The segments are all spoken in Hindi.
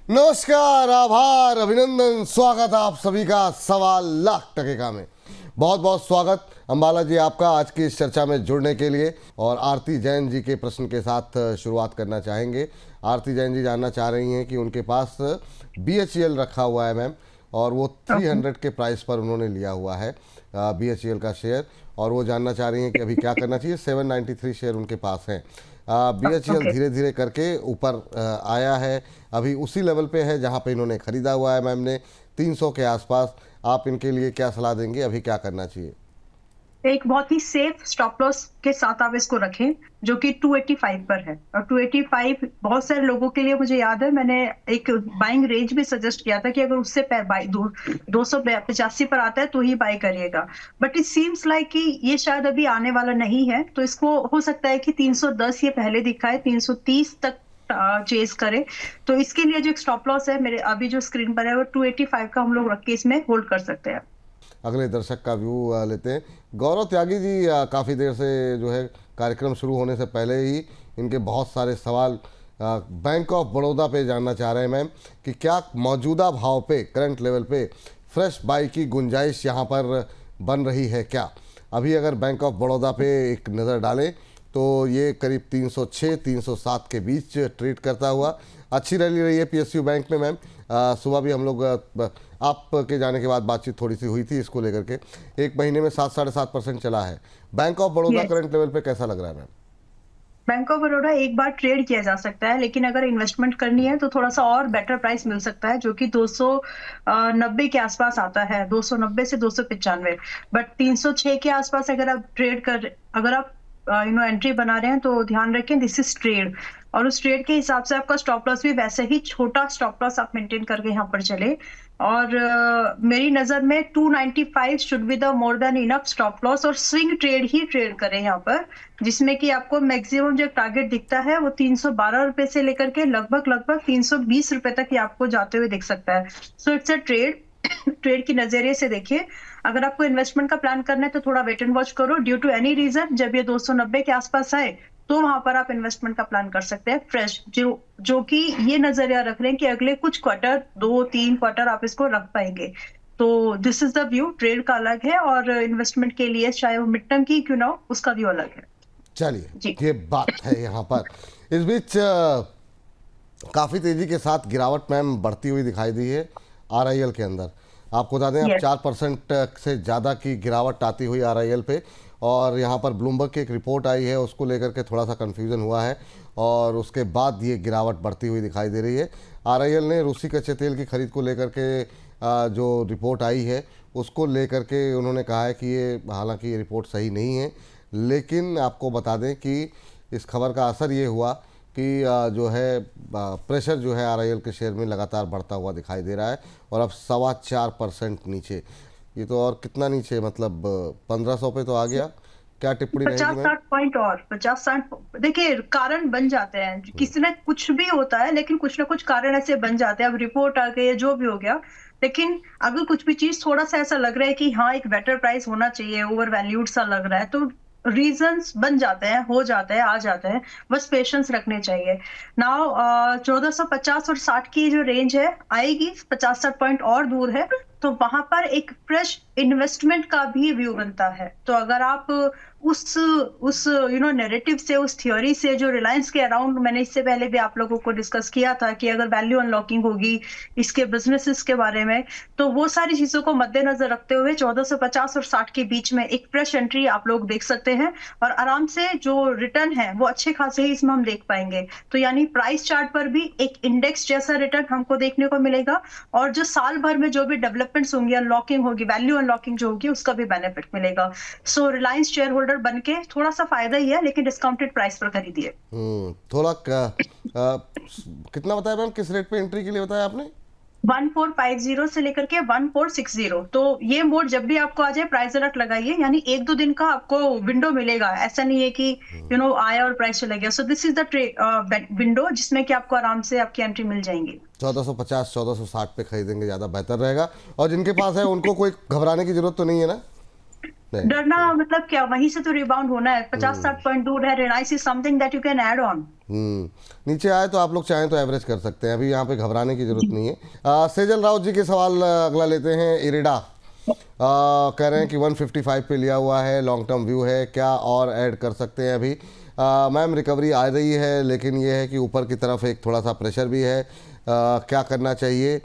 नमस्कार, आभार, अभिनंदन, स्वागत आप सभी का सवा लाख टके में। बहुत बहुत स्वागत अंबाला जी आपका आज की इस चर्चा में जुड़ने के लिए। और आरती जैन जी के प्रश्न के साथ शुरुआत करना चाहेंगे। आरती जैन जी जानना चाह रही हैं कि उनके पास BHEL रखा हुआ है मैम, और वो 300 के प्राइस पर उन्होंने लिया हुआ है BHEL का शेयर, और वो जानना चाह रही हैं कि अभी क्या करना चाहिए। 793 शेयर उनके पास हैं। BHEL धीरे धीरे करके ऊपर आया है, अभी उसी लेवल पे है जहां पे इन्होंने ख़रीदा हुआ है मैम ने, 300 के आसपास। आप इनके लिए क्या सलाह देंगे, अभी क्या करना चाहिए? एक बहुत ही सेफ स्टॉप लॉस के साथ आप इसको रखें, जो कि 285 पर है। और 285 बहुत सारे लोगों के लिए, मुझे याद है मैंने एक बाइंग रेंज भी सजेस्ट किया था कि अगर उससे बाई 285 पर आता है तो ही बाई करिएगा। बट इट सीम्स लाइक कि ये शायद अभी आने वाला नहीं है, तो इसको हो सकता है कि 310 ये पहले दिखाए, 330 तक चेज करे। तो इसके लिए जो एक स्टॉप लॉस है मेरे अभी जो स्क्रीन पर है, वो 285 का हम लोग रख के इसमें होल्ड कर सकते हैं। अगले दर्शक का व्यू लेते हैं। गौरव त्यागी जी काफ़ी देर से जो है कार्यक्रम शुरू होने से पहले ही इनके बहुत सारे सवाल बैंक ऑफ बड़ौदा पे जानना चाह रहे हैं मैम कि क्या मौजूदा भाव पे, करंट लेवल पे फ्रेश बाई की गुंजाइश यहाँ पर बन रही है क्या? अभी अगर बैंक ऑफ बड़ौदा पे एक नज़र डालें तो ये करीब 306 307 के बीच ट्रेड करता हुआ अच्छी रैली रही है PSU बैंक में मैम। सुबह भी हम लोग आपके जाने के बाद बातचीत थोड़ी सी हुई थी इसको लेकर के। एक महीने में 7-7.5% चला है। Bank of Baroda Yes. Current level पे कैसा लग रहा है मैम? बैंक ऑफ बड़ौदा एक बार ट्रेड किया जा सकता है, लेकिन अगर इन्वेस्टमेंट करनी है तो थोड़ा सा और बेटर प्राइस मिल सकता है, जो कि 290 के आसपास आता है, 290 से 295। बट 306 के आसपास अगर आप एंट्री बना रहे हैं तो ध्यान रखें, दिस इज ट्रेड। और उस ट्रेड के हिसाब से आपका स्टॉप लॉस भी वैसे ही छोटा स्टॉप लॉस आप मेंटेन करके यहाँ पर चले। और मेरी नजर में 295 should be the more than enough stop loss, और स्विंग ट्रेड ही ट्रेड करें यहाँ पर, जिसमें कि आपको मैक्सिमम जो टारगेट दिखता है वो 312 रुपए से लेकर के लगभग 320 रुपए तक ही आपको जाते हुए दिख सकता है। So it's a trade. Trade की नजरिए से देखिए। अगर आपको इन्वेस्टमेंट का प्लान करना है तो थोड़ा वेट एंड वॉच करो। ड्यू टू एनी रीजन जब ये 290 के आसपास आए तो वहां पर आप इन्वेस्टमेंट का प्लान कर सकते हैं फ्रेश, जो कि ये नजरिया रख रहे हैं कि अगले कुछ क्वार्टर, 2-3 क्वार्टर आप इसको रख पाएंगे। तो this is the view. Trade का अलग है, और इन्वेस्टमेंट के लिए चाहे वो मिड टर्म की क्यों ना हो, उसका व्यू अलग है। चलिए, ये बात है यहाँ पर। इस बीच काफ़ी तेज़ी के साथ गिरावट मैम बढ़ती हुई दिखाई दी है RIL के अंदर। आपको बता दें, अब Yes. 4% से ज़्यादा की गिरावट आती हुई RIL पे। और यहाँ पर ब्लूमबर्ग की एक रिपोर्ट आई है, उसको लेकर के थोड़ा सा कन्फ्यूज़न हुआ है, और उसके बाद ये गिरावट बढ़ती हुई दिखाई दे रही है। RIL ने रूसी कच्चे तेल की खरीद को लेकर के जो रिपोर्ट आई है उसको लेकर के उन्होंने कहा है कि ये, हालांकि ये रिपोर्ट सही नहीं है, लेकिन आपको बता दें कि इस खबर का असर ये हुआ कि जो है प्रेशर जो है RIL के शेयर में लगातार बढ़ता हुआ दिखाई दे रहा है, और अब 4.25% नीचे। ये तो और कितना नीचे, मतलब 1500 पे तो आ गया। क्या टिप्पणी रहेगी 50-60 मैम? पॉइंट और 50-60। देखिए, कारण बन जाते हैं, किसी ना कुछ भी होता है, लेकिन कुछ ना कुछ कारण ऐसे बन जाते हैं। अब रिपोर्ट आ गई है, जो भी हो गया, लेकिन अगर कुछ भी चीज थोड़ा सा ऐसा लग रहा है कि हाँ एक बेटर प्राइस होना चाहिए, ओवर वैल्यूड सा लग रहा है, तो रीजंस बन जाते हैं, हो जाते हैं, आ जाते हैं। बस पेशेंस रखने चाहिए। नाउ 1450 और 60 की जो रेंज है आएगी, 50-60 पॉइंट और दूर है, तो वहां पर एक फ्रेश इन्वेस्टमेंट का भी व्यू बनता है। तो अगर आप उस नैरेटिव से, उस थ्योरी से, जो रिलायंस के अराउंड मैंने इससे पहले भी आप लोगों को डिस्कस किया था कि अगर वैल्यू अनलॉकिंग होगी इसके बिजनेसेस के बारे में, तो वो सारी चीजों को मद्देनजर रखते हुए 1450 और 60 के बीच में एक फ्रेश एंट्री आप लोग देख सकते हैं। और आराम से जो रिटर्न है वो अच्छे खासे ही इसमें हम देख पाएंगे। तो यानी प्राइस चार्ट पर भी एक इंडेक्स जैसा रिटर्न हमको देखने को मिलेगा, और जो साल भर में जो भी डेवलपमेंट्स होंगी, अनलॉकिंग होगी, वैल्यू अनलॉकिंग जो होगी, उसका भी बेनिफिट मिलेगा। सो रिलायंस शेयर होल्डर बन के थोड़ा सा फायदा ही है, लेकिन डिस्काउंटेड प्राइस पर खरीदिए। थोड़ा कितना बताया मैम, किस रेट पे एंट्री के लिए बताया आपने? 1450 से लेकर के 1460। तो ये मोड जब भी आपको आ जाए, प्राइस अलर्ट लगाइए, यानी 1-2 दिन का आपको विंडो मिलेगा। ऐसा नहीं है कि आया और प्राइस चला गया। सो दिस इज द विंडो जिसमें कि आपको आराम से आपकी एंट्री मिल जाएंगी। 1450 1460 पे खरीदेंगे ज़्यादा बेहतर रहेगा। और जिनके पास है उनको कोई घबराने की जरूरत तो नहीं है ना? नहीं। डरना मतलब क्या, वहीं से तो रिबाउंड होना है। 50-60 पॉइंट दूर है। Reliance is something that you can add on. नीचे आए तो आप लोग चाहें तो एवरेज कर सकते हैं, अभी यहाँ पे घबराने की जरूरत नहीं है। सेजल राउत जी के सवाल अगला लेते हैं। इरिडा कह रहे हैं कि 155 पे लिया हुआ है, लॉन्ग टर्म व्यू है, क्या और ऐड कर सकते हैं अभी? मैम रिकवरी आ रही है, लेकिन ये है कि ऊपर की तरफ एक थोड़ा सा प्रेशर भी है। क्या करना चाहिए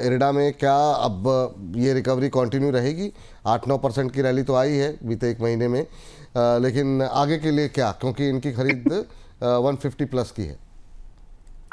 इरिडा में? क्या अब ये रिकवरी कंटिन्यू रहेगी? 8-9% की रैली तो आई है बीते एक महीने में, लेकिन आगे के लिए क्या, क्योंकि इनकी खरीद 150 प्लस की है।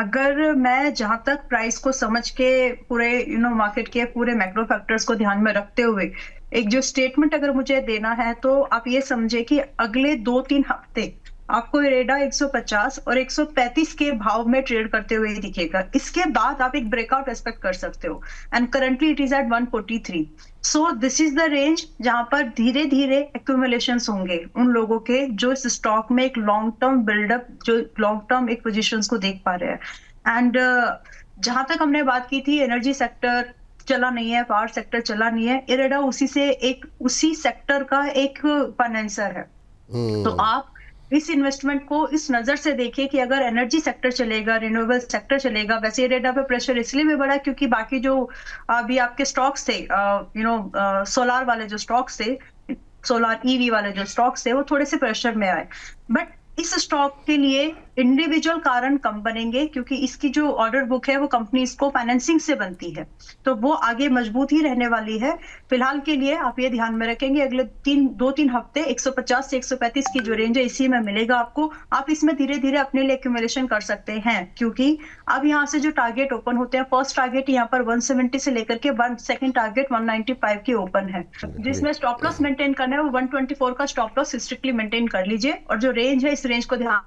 अगर मैं जहां तक प्राइस को समझ के पूरे मार्केट के पूरे मैक्रो फैक्टर्स को ध्यान में रखते हुए एक जो स्टेटमेंट अगर मुझे देना है, तो आप ये समझे कि अगले 2-3 हफ्ते आपको इरेडा 150 और 135 के भाव में ट्रेड करते हुए दिखेगा। इसके बाद आप एक ब्रेकआउट एक्सपेक्ट कर सकते हो and currently it is at 143। So this is the range जहां पर धीरे धीरे एक्यूमुलेशंस होंगे उन लोगों के जो इस स्टॉक में एक लॉन्ग टर्म बिल्डअप, जो लॉन्ग टर्म एक पोजीशंस को देख पा रहे हैं। एंड जहां तक हमने बात की थी एनर्जी सेक्टर चला नहीं है, पावर सेक्टर चला नहीं है, इरेडा उसी सेक्टर का एक फाइनेंसर है। तो आप इस इन्वेस्टमेंट को इस नजर से देखिए कि अगर एनर्जी सेक्टर चलेगा, रिन्यूएबल सेक्टर चलेगा। वैसे इरेडा पे प्रेशर इसलिए भी बढ़ा क्योंकि बाकी जो अभी आपके स्टॉक्स थे, सोलार वाले जो स्टॉक्स थे, सोलार ईवी वाले जो स्टॉक्स थे, वो थोड़े से प्रेशर में आए। बट इस स्टॉक के लिए इंडिविजुअल कारण कम बनेंगे क्योंकि इसकी जो ऑर्डर बुक है वो कंपनीज को फाइनेंसिंग से बनती है, तो वो आगे मजबूत ही रहने वाली है। फिलहाल के लिए आप ये ध्यान में रखेंगे अगले 2-3 हफ्ते 150 से 135 की जो रेंज है इसी में मिलेगा आपको। आप इसमें धीरे धीरे अपने लिए एक्यूमुलेशन कर सकते हैं क्योंकि अब यहाँ से जो टारगेट ओपन होते हैं, फर्स्ट टारगेट यहाँ पर 170 से लेकर के सेकंड टारगेट 195 की ओपन है। जिसमें स्टॉप लॉस मेंटेन करना है वो 124 का स्टॉप लॉस स्ट्रिक्टली मेंटेन कर लीजिए और जो रेंज है इस रेंज को ध्यान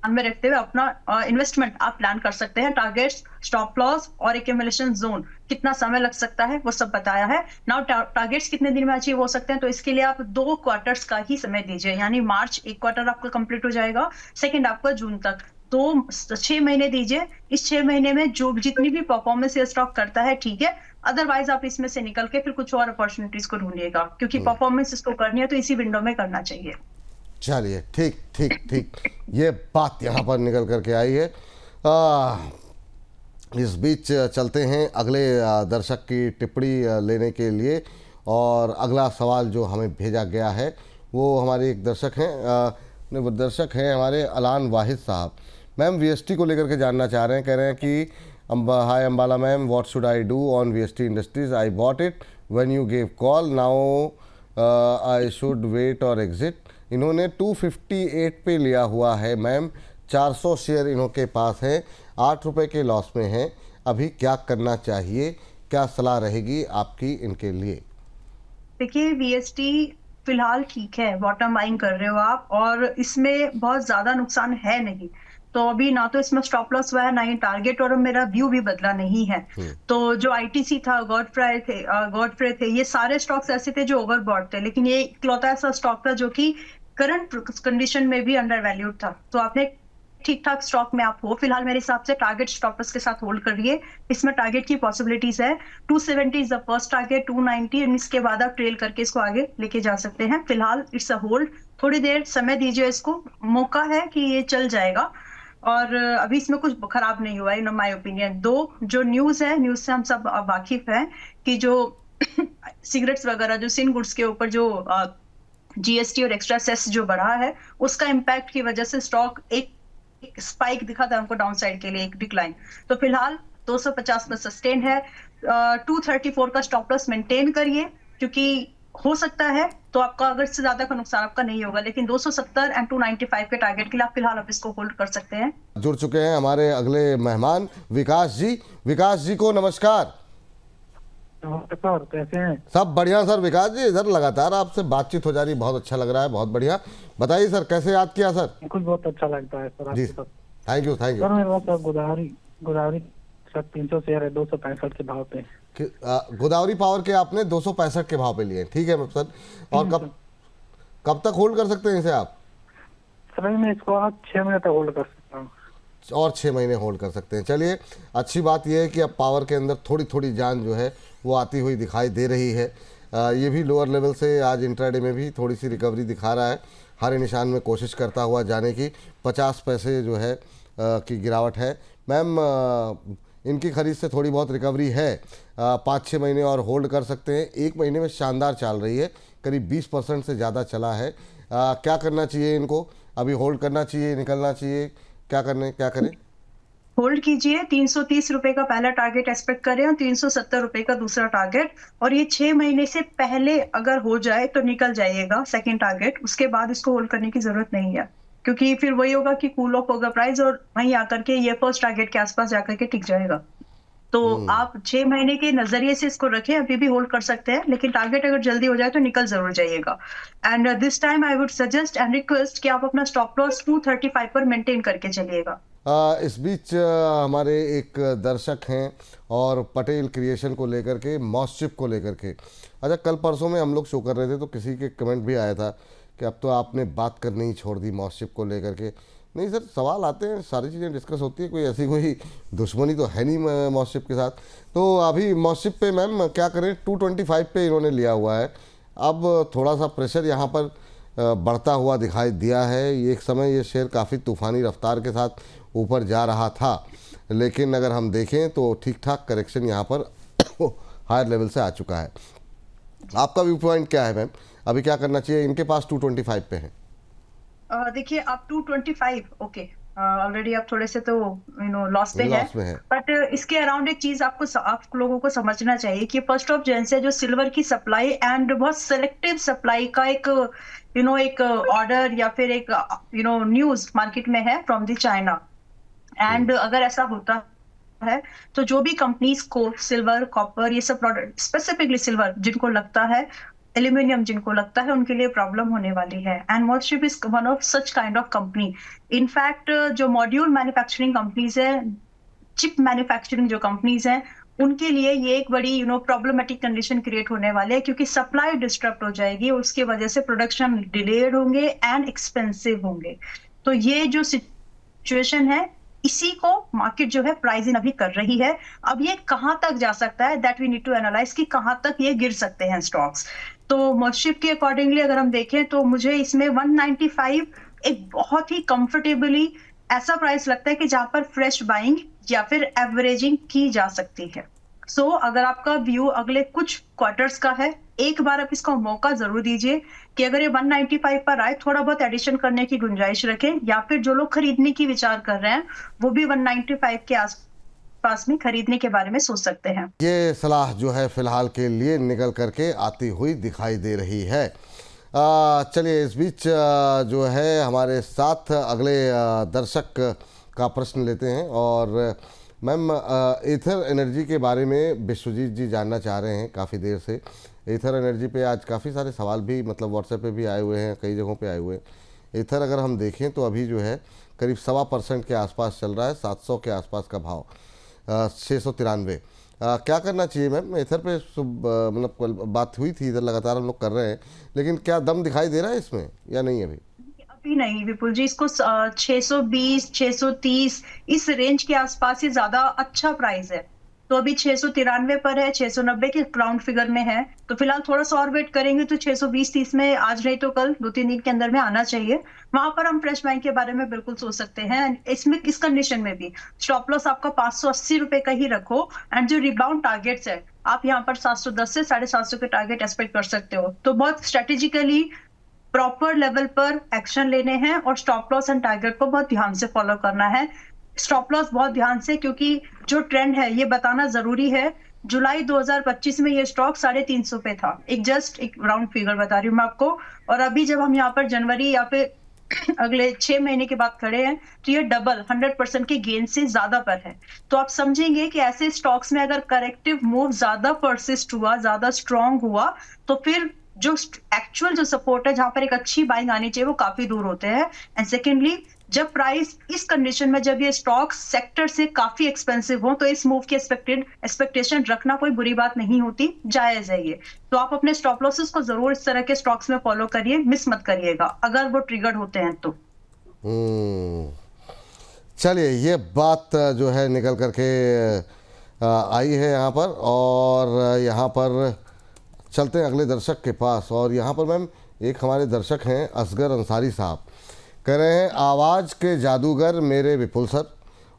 में रखते हुए अपना इन्वेस्टमेंट आप प्लान कर सकते हैं। टारगेट्स, स्टॉप लॉस और एक्यूमुलेशन जोन कितना समय लग सकता है वो सब बताया है। नाउ टारगेट्स कितने दिन में अचीव हो सकते हैं, तो इसके लिए आप 2 क्वार्टर्स का ही समय दीजिए, यानी मार्च 1 क्वार्टर आपका कंप्लीट हो जाएगा, सेकंड आपका जून तक, तो 6 महीने दीजिए। इस 6 महीने में जो जितनी भी परफॉर्मेंस ये स्टॉक करता है ठीक है, अदरवाइज आप इसमें से निकल के फिर कुछ और अपॉर्चुनिटीज को ढूंढिएगा क्योंकि परफॉर्मेंस इसको करनी है तो इसी विंडो में करना चाहिए। चलिए ठीक ठीक ठीक, ये बात यहाँ पर निकल करके आई है। इस बीच चलते हैं अगले दर्शक की टिप्पणी लेने के लिए, और अगला सवाल जो हमें भेजा गया है वो हमारे एक दर्शक हैं हमारे अलान वाहिद साहब। मैम वीएसटी को लेकर के जानना चाह रहे हैं, कह रहे हैं कि hi Ambala ma'am, what should I do on VST industries? I bought it when you gave call, now I should wait और एग्जिट। इन्होंने 258 पे लिया हुआ है मैम, 400 शेयर इन्होंने पास हैं, 8 रुपये के लॉस में हैं। अभी क्या करना चाहिए, क्या सलाह रहेगी आपकी इनके लिए? देखिए वीएसटी फिलहाल ठीक है, बॉटम बाइंग कर रहे हो आप और इसमें बहुत ज्यादा नुकसान है नहीं, तो अभी ना तो इसमें स्टॉप लॉस हुआ है ना ही टारगेट, और मेरा व्यू भी बदला नहीं है। तो जो आईटीसी था, गॉडफ्रे थे, ये सारे स्टॉक्स ऐसे थे जो ओवरबॉट थे, लेकिन ये इकलौता ऐसा स्टॉक था जो कि करंट कंडीशन में भी अंडर वैल्यूड था। तो आपने ठीक ठाक स्टॉक में आप हो फिलहाल, मेरे हिसाब से टारगेट स्टॉप लॉस के साथ होल्ड करिए। इसमें टारगेट की पॉसिबिलिटीज है 270 इज द फर्स्ट टारगेट, 290, और इसके बाद आप ट्रेल करके इसको आगे लेके जा सकते हैं। फिलहाल इट्स अ होल्ड, थोड़ी देर समय दीजिए इसको, मौका है कि ये चल जाएगा और अभी इसमें कुछ खराब नहीं हुआ इन माय ओपिनियन। जो न्यूज है, न्यूज से हम सब वाकिफ हैं कि जो सिगरेट्स वगैरह, जो सिन गुड्स के ऊपर जो जीएसटी और एक्स्ट्रा सेस जो बढ़ा है, उसका इम्पैक्ट की वजह से स्टॉक एक स्पाइक दिखा था हमको डाउन साइड के लिए, एक डिक्लाइन। तो फिलहाल 250 पर सस्टेन है। 234 का स्टॉप लॉस मेंटेन करिए क्योंकि हो सकता है तो आपका अगर इससे ज्यादा का नुकसान आपका नहीं होगा, लेकिन 270 एंड 295 के टारगेट के लिए आप फिलहाल आप इसको होल्ड कर सकते हैं। जुड़ चुके हैं हमारे अगले मेहमान विकास जी। विकास जी को नमस्कार। सर कैसे हैं? सब बढ़िया सर। विकास जी इधर लगातार आपसे बातचीत हो जा रही, बहुत अच्छा लग रहा है, बहुत बढ़िया। बताइए सर कैसे याद किया सर? कुछ बहुत अच्छा लगता है सर जी आपके साथ। Thank you. सर मेरे पास गोदावरी सर 300 शेयर है 265 के भाव पे। गोदावरी पावर के आपने 265 के भाव पे लिए, ठीक है सर। और कब तक होल्ड कर सकते हैं इसे आप? सर मैं इसको आप 6 महीने तक होल्ड कर सकता हूँ। और 6 महीने होल्ड कर सकते हैं। चलिए अच्छी बात यह है कि अब पावर के अंदर थोड़ी थोड़ी जान जो है वो आती हुई दिखाई दे रही है। ये भी लोअर लेवल से आज इंट्राडे में भी थोड़ी सी रिकवरी दिखा रहा है, हरे निशान में कोशिश करता हुआ जाने की। 50 पैसे जो है की गिरावट है। मैम इनकी खरीद से थोड़ी बहुत रिकवरी है, 5-6 महीने और होल्ड कर सकते हैं। 1 महीने में शानदार चल रही है, करीब 20% से ज़्यादा चला है। क्या करना चाहिए इनको? अभी होल्ड करना चाहिए, निकलना चाहिए, क्या करें? होल्ड कीजिए। 330 रुपए का पहला टारगेट एक्सपेक्ट करें और 370 रुपए का दूसरा टारगेट, और ये 6 महीने से पहले अगर हो जाए तो निकल जाइएगा सेकंड टारगेट। उसके बाद इसको होल्ड करने की जरूरत नहीं है, क्योंकि फिर वही होगा कि कूल ऑफ होगा प्राइस और वहीं आकर के ये फर्स्ट टारगेट के आसपास जाकर के टिक जाएगा। तो आप 6 महीने के नजरिए से इसको रखें, अभी भी होल्ड कर सकते हैं, लेकिन टारगेट अगर जल्दी हो जाए तो निकल जरूर जाइएगा। And this time I would suggest and request कि आप अपना स्टॉप लॉस 235 पर मेंटेन करके चलिएगा। इस बीच हमारे एक दर्शक हैं और पटेल क्रिएशन को लेकर के, मॉसचिप को लेकर के, अच्छा कल परसों में हम लोग शो कर रहे थे तो किसी के कमेंट भी आया था कि अब तो आपने बात करनी ही छोड़ दी मॉसचिप को लेकर के। नहीं सर, सवाल आते हैं, सारी चीज़ें डिस्कस होती है, कोई ऐसी कोई दुश्मनी तो है नहीं मॉसचिप के साथ। तो अभी मॉसचिप पे मैम क्या करें? 225 पे इन्होंने लिया हुआ है। अब थोड़ा सा प्रेशर यहाँ पर बढ़ता हुआ दिखाई दिया है। एक समय ये शेयर काफ़ी तूफ़ानी रफ्तार के साथ ऊपर जा रहा था, लेकिन अगर हम देखें तो ठीक ठाक करेक्शन यहाँ पर हायर लेवल से आ चुका है। आपका व्यू पॉइंट क्या है मैम? अभी क्या करना चाहिए? इनके पास 225 पे है। देखिए आप 225 ओके, ऑलरेडी आप थोड़े से तो लॉस पे है, बट इसके अराउंड एक चीज आप लोगों को समझना चाहिए कि फर्स्ट ऑफ जैन से जो सिल्वर की सप्लाई एंड बहुत सिलेक्टिव सप्लाई का एक एक ऑर्डर या फिर एक न्यूज मार्केट में है फ्रॉम द चाइना। एंड अगर ऐसा होता है तो जो भी कंपनीज को सिल्वर, कॉपर, ये सब प्रोडक्ट, स्पेसिफिकली सिल्वर जिनको लगता है, एल्यूमिनियम जिनको लगता है, उनके लिए प्रॉब्लम होने वाली है। And MosChip is one of such kind of company. In fact जो मॉड्यूल मैन्युफैक्चरिंग कंपनीज है, चिप मैन्युफैक्चरिंग जो कंपनीज हैं, उनके लिए ये एक बड़ी प्रॉब्लमेटिक कंडीशन क्रिएट होने वाले है, क्योंकि सप्लाई डिस्टर्ब हो जाएगी, उसकी वजह से प्रोडक्शन डिलेड होंगे एंड एक्सपेंसिव होंगे। तो ये जो सिचुएशन है, इसी को मार्केट जो है प्राइसिंग अभी कर रही है। अब ये कहां तक जा सकता है, that we need to analyse कि कहां तक ये गिर सकते हैं स्टॉक्स। तो मॉसचिप के अकॉर्डिंगली अगर हम देखें तो मुझे इसमें 195 एक बहुत ही कंफर्टेबली ऐसा प्राइस लगता है कि जहां पर फ्रेश बाइंग या फिर एवरेजिंग की जा सकती है। सो अगर आपका व्यू अगले कुछ क्वार्टर्स का है, एक बार आप इसका मौका जरूर दीजिए कि अगर ये 195 पर आए, थोड़ा बहुत एडिशन करने की गुंजाइश रखें, या फिर जो लोग खरीदने की विचार कर रहे हैं वो भी 195 के आसपास में खरीदने के बारे में सोच सकते हैं। ये सलाह जो है फिलहाल के लिए निकल करके आती हुई दिखाई दे रही है। चलिए इस बीच जो है हमारे साथ अगले दर्शक का प्रश्न लेते हैं। और मैम ईथर एनर्जी के बारे में विश्वजीत जी जानना चाह रहे हैं काफ़ी देर से। ईथर एनर्जी पे आज काफ़ी सारे सवाल भी मतलब व्हाट्सएप पे भी आए हुए हैं, कई जगहों पे आए हुए हैं। ईथर अगर हम देखें तो अभी जो है करीब 1.25% के आसपास चल रहा है, 700 के आसपास का भाव, 693। क्या करना चाहिए मैम ईथर पे? मतलब बात हुई थी, इधर लगातार हम लोग कर रहे हैं, लेकिन क्या दम दिखाई दे रहा है इसमें या नहीं अभी? अभी नहीं विपुल जी, इसको 620, 630 इस रेंज के आसपास ही ज्यादा अच्छा प्राइस है। तो अभी 693 पर है, 690 के राउंड फिगर में है, तो फिलहाल थोड़ा सा और वेट करेंगे तो 620-30 में आज नहीं तो कल 2-3 दिन के अंदर में आना चाहिए। वहां पर हम फ्रेश बाइंग के बारे में बिल्कुल सोच सकते हैं। इसमें इस कंडीशन में भी स्टॉप लॉस आपका 580 रुपए का ही रखो, एंड जो रिबाउंड टारगेट्स है आप यहाँ पर 710 से 750 के टारगेट एक्सपेक्ट कर सकते हो। तो बहुत स्ट्रेटेजिकली प्रॉपर लेवल पर एक्शन लेने हैं और स्टॉप लॉस एंड टारगेट को बहुत ध्यान से फॉलो करना है। स्टॉप लॉस बहुत ध्यान से, क्योंकि जो ट्रेंड है ये बताना जरूरी है। जुलाई 2025 में ये स्टॉक 350 पे था, एक राउंड फिगर बता रही हूँ मैं आपको। और अभी जब हम यहाँ पर जनवरी या फिर अगले 6 महीने के बाद खड़े हैं तो ये डबल 100% के गेन से ज्यादा पर है। तो आप समझेंगे कि ऐसे स्टॉक्स में अगर करेक्टिव मूव ज्यादा परसिस्ट हुआ, ज्यादा स्ट्रॉन्ग हुआ, तो फिर जो एक्चुअल जो सपोर्ट है जहां पर एक अच्छी बाइंग आनी चाहिए वो काफी दूर होते हैं। एंड सेकेंडली, जब प्राइस इस कंडीशन में, जब ये स्टॉक सेक्टर से काफी एक्सपेंसिव हो, तो इस मूव की एक्सपेक्टेशन रखना कोई बुरी बात नहीं होती, जायज है ये। तो आप अपने स्टॉप लॉसेस को जरूर इस तरह के स्टॉक्स में फॉलो करिए, मिस मत करिएगा अगर वो ट्रिगर्ड होते हैं तो। चलिए ये बात जो है निकल करके आई है यहाँ पर, और यहाँ पर चलते हैं अगले दर्शक के पास। और यहाँ पर मैम एक हमारे दर्शक हैं असगर अंसारी साहब, कह रहे हैं आवाज़ के जादूगर मेरे विपुल सर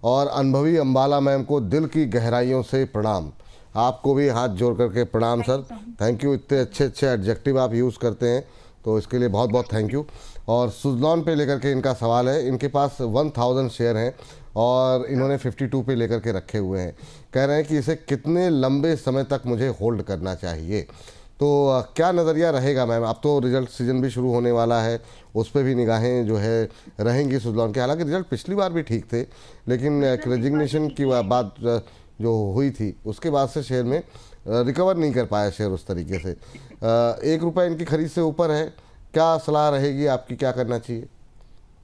और अनुभवी अंबाला मैम को दिल की गहराइयों से प्रणाम। आपको भी हाथ जोड़ करके प्रणाम सर, थैंक यू। इतने अच्छे अच्छे एडजेक्टिव आप यूज़ करते हैं तो इसके लिए बहुत बहुत थैंक यू। और सुजलॉन पे लेकर के इनका सवाल है, इनके पास 1000 शेयर हैं और इन्होंने 52 पे लेकर के रखे हुए हैं। कह रहे हैं कि इसे कितने लंबे समय तक मुझे होल्ड करना चाहिए, तो क्या नज़रिया रहेगा मैम? अब तो रिजल्ट सीजन भी शुरू होने वाला है, उस पर भी निगाहें जो है रहेंगी सुजलॉन के। हालांकि रिजल्ट पिछली बार भी ठीक थे, लेकिन रेजिग्नेशन की बात जो हुई थी उसके बाद से शेयर में रिकवर नहीं कर पाया शेयर उस तरीके से। 1 रुपये इनकी खरीद से ऊपर है, क्या सलाह रहेगी आपकी, क्या करना चाहिए?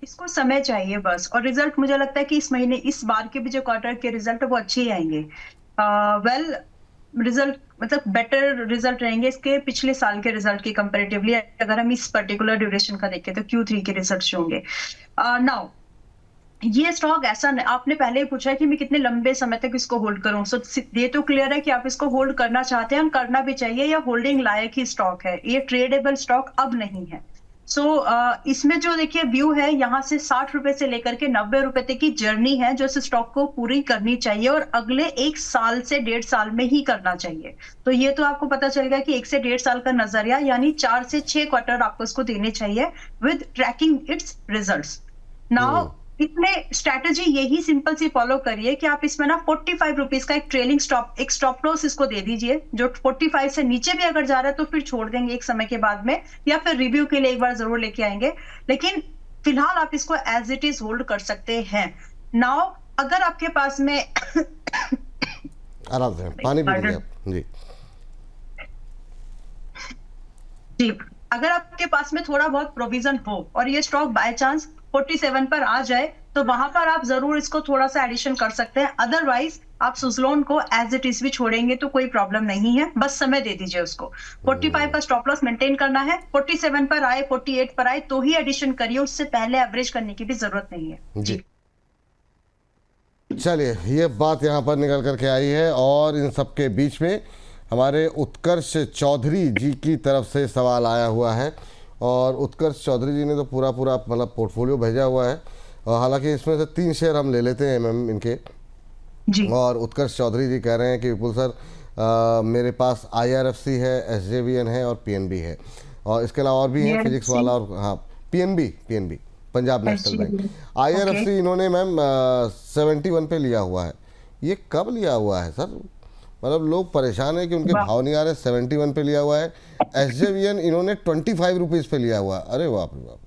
इसको समय चाहिए बस, और रिजल्ट मुझे लगता है कि इस महीने, इस बार के भी जो क्वार्टर के रिजल्ट है वो अच्छे ही आएंगे। वेल रिजल्ट मतलब बेटर रिजल्ट रहेंगे इसके पिछले साल के रिजल्ट के कंपैरेटिवली, अगर हम इस पर्टिकुलर ड्यूरेशन का देखें तो Q3 के रिजल्ट होंगे। नाउ ये स्टॉक ऐसा आपने पहले ही पूछा है कि मैं कितने लंबे समय तक इसको होल्ड करूं, सो ये तो क्लियर है कि आप इसको होल्ड करना चाहते हैं, और करना भी चाहिए। या होल्डिंग लायक ही स्टॉक है, ये ट्रेडेबल स्टॉक अब नहीं है। सो इसमें जो देखिए व्यू है, यहाँ से 60 रुपए से लेकर के 90 रुपए तक की जर्नी है जो इस स्टॉक को पूरी करनी चाहिए, और अगले 1 साल से 1.5 साल में ही करना चाहिए। तो ये तो आपको पता चलेगा कि 1 से 1.5 साल का नजरिया, यानी 4 से 6 क्वार्टर आपको इसको देने चाहिए with tracking its results. Now इसमें स्ट्रैटेजी यही सिंपल सी फॉलो करिए कि आप इसमें ना 45 रुपीज का एक ट्रेलिंग स्टॉप, एक स्टॉप लॉस इसको दे दीजिए। जो 45 से नीचे भी अगर जा रहा है तो फिर छोड़ देंगे एक समय के बाद में, या फिर रिव्यू के लिए एक बार जरूर लेके आएंगे, लेकिन फिलहाल आप इसको एज इट इज होल्ड कर सकते हैं। नाउ अगर आपके पास में आराम से पानी पी लीजिए आप। जी जी, अगर आपके पास में थोड़ा बहुत प्रोविजन हो और ये स्टॉक बाय चांस 47 पर आ जाए तो वहां पर आप जरूर इसको थोड़ा सा एडिशन कर सकते हैं। अदरवाइज आप सुजलॉन को एज इट इज भी छोड़ेंगे तो कोई प्रॉब्लम नहीं है, बस समय दे दीजिए उसको। 45 का स्टॉप लॉस मेंटेन करना है, 47 पर आए 48 पर आए तो ही एडिशन करिए, उससे पहले एवरेज करने की भी जरूरत नहीं है जी। चलिए, ये बात यहाँ पर निकल करके आई है। और इन सब के बीच में हमारे उत्कर्ष चौधरी जी की तरफ से सवाल आया हुआ है, और उत्कर्ष चौधरी जी ने तो पूरा मतलब पोर्टफोलियो भेजा हुआ है, और हालांकि इसमें से 3 शेयर हम ले लेते हैं मैम इनके जी। और उत्कर्ष चौधरी जी कह रहे हैं कि विपुल सर मेरे पास IRFC है, SJVN है और PNB है, और इसके अलावा और भी है फिजिक्स वाला, और हाँ PNB Punjab national bank. IRFC इन्होंने मैम 71 पे लिया हुआ है। ये कब लिया हुआ है सर? मतलब लोग परेशान है कि उनके भाव नहीं आ रहे। 71 पे लिया हुआ है। SJVN इन्होंने 25 रुपीज़ पे लिया हुआ है। अरे बाप रे बाप।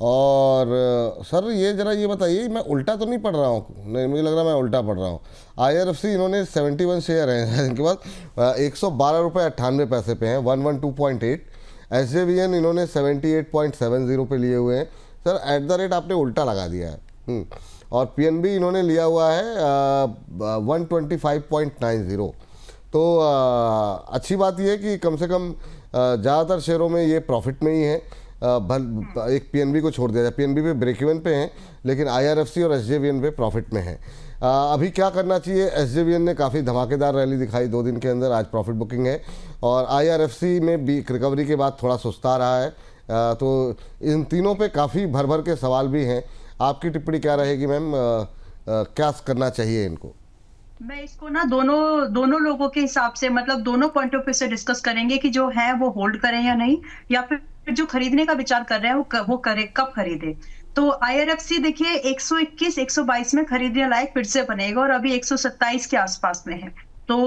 और सर ये जरा ये बताइए, मैं उल्टा तो नहीं पढ़ रहा हूँ? नहीं, मुझे लग रहा है मैं उल्टा पढ़ रहा हूँ। IRFC इन्होंने 71 शेयर हैं, इनके बाद 112 रुपये 98 पैसे पे हैं, 112.8। SJVN इन्होंने 78.70 पे लिए हुए हैं। सर एट द रेट आपने उल्टा लगा दिया है। और PNB इन्होंने लिया हुआ है 125.90। तो अच्छी बात यह है कि कम से कम ज़्यादातर शेयरों में ये प्रॉफिट में ही है। एक PNB को छोड़ दिया जाए, PNB पे ब्रेक इवन पे हैं, लेकिन IRFC और SJVN पे प्रॉफिट में है। अभी क्या करना चाहिए? SJVN ने काफ़ी धमाकेदार रैली दिखाई 2 दिन के अंदर, आज प्रॉफिट बुकिंग है, और IRFC में भी रिकवरी के बाद थोड़ा सुस्ता रहा है। तो इन तीनों पे काफ़ी भर के सवाल भी हैं। आपकी टिप्पणी क्या रहेगी मैम? क्या करना चाहिए इनको? मैं इसको ना दोनों लोगों के हिसाब से, मतलब दोनों पॉइंट ऑफ व्यू से डिस्कस करेंगे कि जो है वो होल्ड करें या नहीं, या फिर जो खरीदने का विचार कर रहे हैं वो करे, कब खरीदे। तो IRFC देखिए 121 122 में खरीदने लायक फिर से बनेगा, और अभी 127 के आसपास में है। तो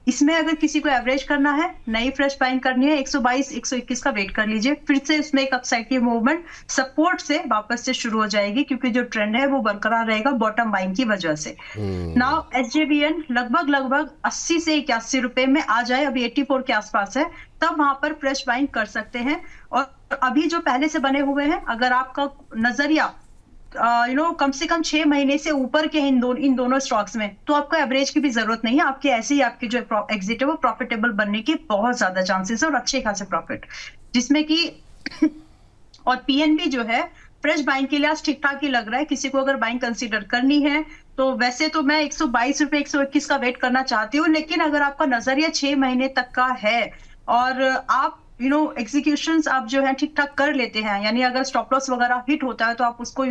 इसमें अगर किसी को एवरेज करना है, नई फ्रेश बाइंग करनी है, 122 121 का वेट कर लीजिए। फिर से इसमें एक अपसाइड की मूवमेंट सपोर्ट से वापस से शुरू हो जाएगी, क्योंकि जो ट्रेंड है वो बरकरार रहेगा बॉटम बाइंग की वजह से। नाउ SJVN लगभग 80 से 81 रुपए में आ जाए, अभी 84 के आसपास है, तब वहां पर फ्रेश बाइंग कर सकते हैं। और अभी जो पहले से बने हुए हैं, अगर आपका नजरिया कम से कम 6 महीने से ऊपर के इन दोनों स्टॉक्स में, तो आपको एवरेज की भी जरूरत नहीं है। आपके ऐसे ही आपके जो एग्जिट है वो प्रॉफिटेबल बनने के बहुत ज्यादा चांसेस है, और अच्छे खासे प्रॉफिट, जिसमें कि और PNB जो है फ्रेश बाइंग के लिए आज ठीक ठाक ही लग रहा है। किसी को अगर बाइंग कंसीडर करनी है तो वैसे तो मैं 122 रुपए 121 का वेट करना चाहती हूँ, लेकिन अगर आपका नजरिया 6 महीने तक का है और आप एग्जीक्यूशंस आप जो है ठीक ठाक कर लेते हैं, यानी अगर स्टॉप लॉस वगैरह हिट होता है तो आप उसको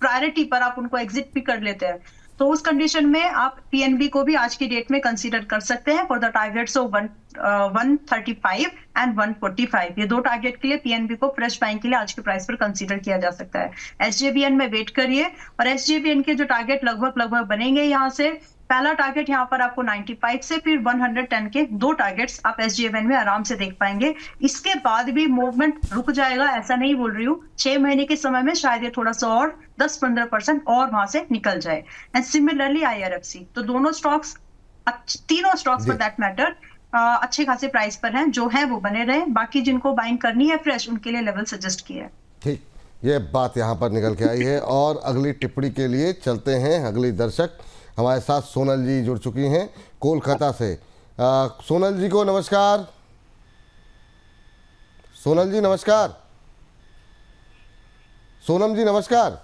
प्रायोरिटी पर आप उनको एग्जिट भी कर लेते हैं, तो उस कंडीशन में आप पीएनबी को भी आज की डेट में कंसीडर कर सकते हैं for the targets of 135 and 145। ये दो टारगेट के लिए पीएनबी को फ्रेश बाइंग के लिए आज के प्राइस पर कंसीडर किया जा सकता है। एसजेवीएन में वेट करिए, और एसजेवीएन के जो टारगेट लगभग बनेंगे, यहाँ से पहला टारगेट यहाँ पर आपको 95 से फिर 110 के दो टारगेट्स आप एसजीएवन में आराम से देख पाएंगे। इसके बाद भी मूवमेंट रुक जाएगा ऐसा नहीं बोल रही हूँ, 6 महीने के समय में शायद ये थोड़ा सा और 10-15% और वहां से निकल जाए। एंड सिमिलरली आईआरएफसी, तो दोनों स्टॉक्स, तीनों स्टॉक्स फॉर दैट मैटर अच्छे खासे प्राइस पर हैं, जो है वो बने रहे। बाकी जिनको बाइंग करनी है फ्रेश, उनके लिए लेवल सजेस्ट किया है। ठीक, ये बात यहाँ पर निकल के आई है। और अगली टिप्पणी के लिए चलते हैं। अगली दर्शक हमारे साथ सोनल जी जुड़ चुकी हैं कोलकाता से। सोनल जी को नमस्कार। सोनल जी नमस्कार। सोनम जी नमस्कार।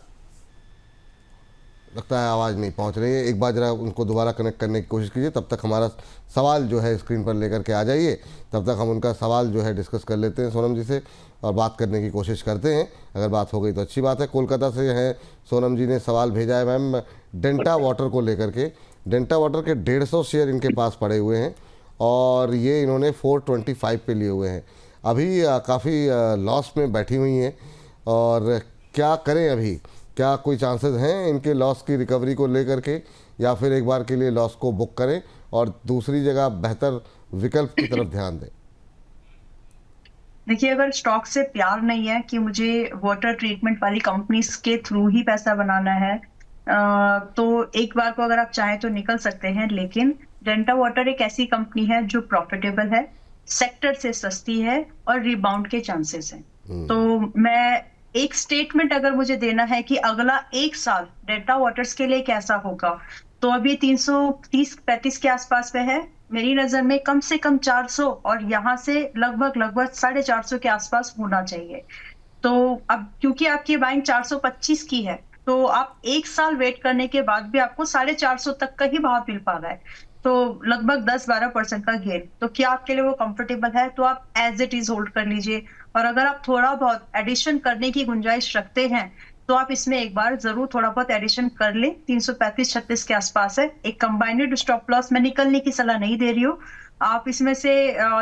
लगता है आवाज़ नहीं पहुंच रही है, एक बार जरा उनको दोबारा कनेक्ट करने की कोशिश कीजिए। तब तक हमारा सवाल जो है स्क्रीन पर लेकर के आ जाइए, तब तक हम उनका सवाल जो है डिस्कस कर लेते हैं सोनम जी से और बात करने की कोशिश करते हैं। अगर बात हो गई तो अच्छी बात है। कोलकाता से हैं सोनम जी ने सवाल भेजा है मैम डेंटा वाटर को लेकर के। डेंटा वाटर के 150 शेयर इनके पास पड़े हुए हैं और ये इन्होंने 425 पे लिए हुए हैं। अभी काफ़ी लॉस में बैठी हुई हैं और क्या करें अभी? क्या कोई चांसेस हैं इनके लॉस की रिकवरी को लेकर के, या फिर एक बार के लिए लॉस को बुक करें और दूसरी जगह बेहतर विकल्प की तरफ ध्यान दें? देखिए, अगर स्टॉक से प्यार नहीं है कि मुझे वाटर ट्रीटमेंट वाली कंपनीज के थ्रू ही पैसा बनाना है, तो एक बार को अगर आप चाहें तो निकल सकते हैं। लेकिन डेंटा वाटर एक ऐसी कंपनी है जो प्रॉफिटेबल है, सेक्टर से सस्ती है और रिबाउंड के चांसेस हैं। तो मैं एक स्टेटमेंट अगर मुझे देना है कि अगला 1 साल डेल्टा वाटर्स के लिए कैसा होगा, तो अभी 330-35 के आसपास पे है। मेरी नजर में कम से कम 400 और यहाँ से लगभग 450 के आसपास होना चाहिए। तो अब क्योंकि आपकी बाइंग 425 की है, तो आप 1 साल वेट करने के बाद भी आपको 450 तक का ही भाव मिल पा रहा है, तो लगभग 10-12% का गेन। तो क्या आपके लिए वो कंफर्टेबल है? तो आप एज इट इज होल्ड कर लीजिए। और अगर आप थोड़ा बहुत एडिशन करने की गुंजाइश रखते हैं तो आप इसमें एक बार जरूर थोड़ा बहुत एडिशन कर लें। 335-36 के आसपास है। एक कंबाइंड स्टॉप लॉस में निकलने की सलाह नहीं दे रही हूँ, आप इसमें से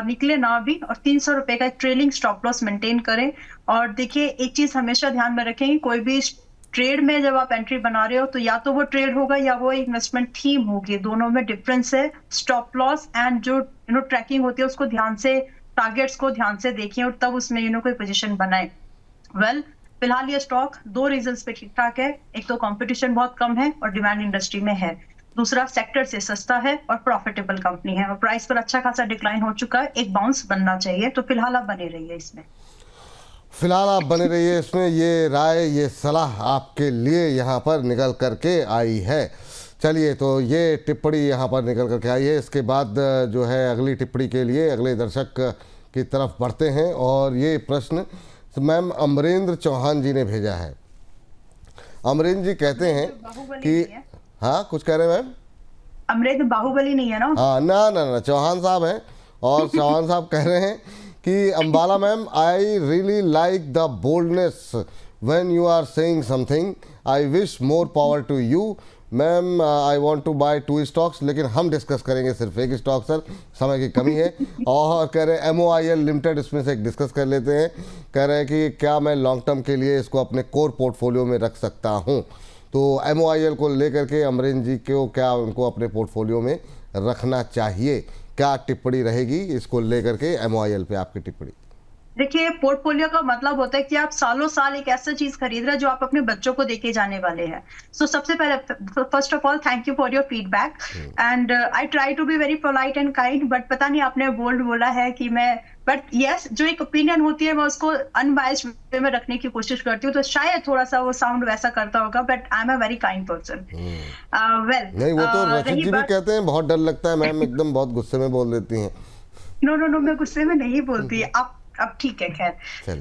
निकले ना भी, और 300 रुपए का एक ट्रेलिंग स्टॉप लॉस मेंटेन करें। और देखिए, एक चीज हमेशा ध्यान में रखें, कोई भी ट्रेड में जब आप एंट्री बना रहे हो तो या तो वो ट्रेड होगा या वो इन्वेस्टमेंट थीम होगी, दोनों में डिफरेंस है। स्टॉप लॉस एंड जो ट्रैकिंग होती है उसको ध्यान से, टारगेट्स को ध्यान से देखिए और तब उसमें कोई पोजीशन बनाए। फिलहाल ये स्टॉक 2 रीजंस पे ठीक ठाक है। एक तो कंपटीशन बहुत कम है और डिमांड इंडस्ट्री में है, दूसरा सेक्टर से सस्ता है और प्रॉफिटेबल कंपनी है, और प्राइस पर अच्छा खासा डिक्लाइन हो चुका है, एक बाउंस बनना चाहिए। तो फिलहाल आप बने रहिए इसमें। फिलहाल आप बने रहिए इसमें, ये राय, ये सलाह आपके लिए यहाँ पर निकल करके आई है। चलिए, तो ये टिप्पणी यहाँ पर निकल करके आई है। इसके बाद जो है अगली टिप्पणी के लिए अगले दर्शक की तरफ बढ़ते हैं और ये प्रश्न मैम अमरेंद्र चौहान जी ने भेजा है। अमरेंद्र जी कहते हैं कि हाँ, कुछ कह रहे हैं मैम? अमरेंद्र बाहुबली नहीं है ना? हाँ, ना, चौहान साहब हैं। और चौहान साहब कह रहे हैं कि Ambala ma'am, I really like the boldness when you are saying something, I wish more power to you ma'am, I want to buy 2 stocks, लेकिन हम डिस्कस करेंगे सिर्फ एक स्टॉक सर, समय की कमी है। और कह रहे हैं MOIL लिमिटेड, इसमें से एक डिस्कस कर लेते हैं। कह रहे हैं कि क्या मैं लॉन्ग टर्म के लिए इसको अपने कोर पोर्टफोलियो में रख सकता हूं? तो MOIL को लेकर के अमरेंद्र जी को क्या उनको अपने पोर्टफोलियो में रखना चाहिए? क्या टिप्पणी रहेगी इसको लेकर के? MOIL पे आपकी टिप्पणी। देखिए, पोर्टफोलियो का मतलब होता है कि आप सालों साल एक ऐसा चीज खरीद रहे हैं जो आप अपने बच्चों को देके जाने वाले हैं। सो सबसे पहले, first of all, thank you for your feedback and I try to be very polite and kind, but पता नहीं आपने बोल्ड बोला है कि मैं, बट यस, जो एक ओपिनियन होती है मैं उसको अनबायस्ड वे में रखने की कोशिश करती हूँ, तो शायद थोड़ा सा वो साउंड वैसा करता होगा, but I am a very kind person. Well, नहीं, वो तो रचित जी भी कहते हैं बहुत डर लगता है मैम, एकदम बहुत गुस्से में बोल देती हैं। नो, मैं गुस्से में नहीं बोलती। अब ठीक है, खैर,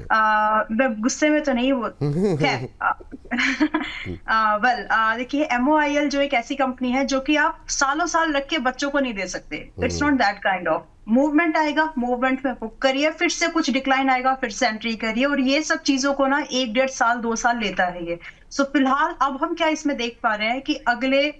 मैं गुस्से में तो नहीं बोल, खैर देखिए MOIL जो एक ऐसी कंपनी है जो कि आप सालों साल रख के बच्चों को नहीं दे सकते। It's not that kind of movement आएगा, मूवमेंट में बुक करिए, फिर से कुछ डिक्लाइन आएगा, फिर से एंट्री करिए, और ये सब चीजों को ना 1 डेढ़ साल 2 साल लेता है ये। सो फिलहाल अब हम क्या इसमें देख पा रहे हैं कि अगले,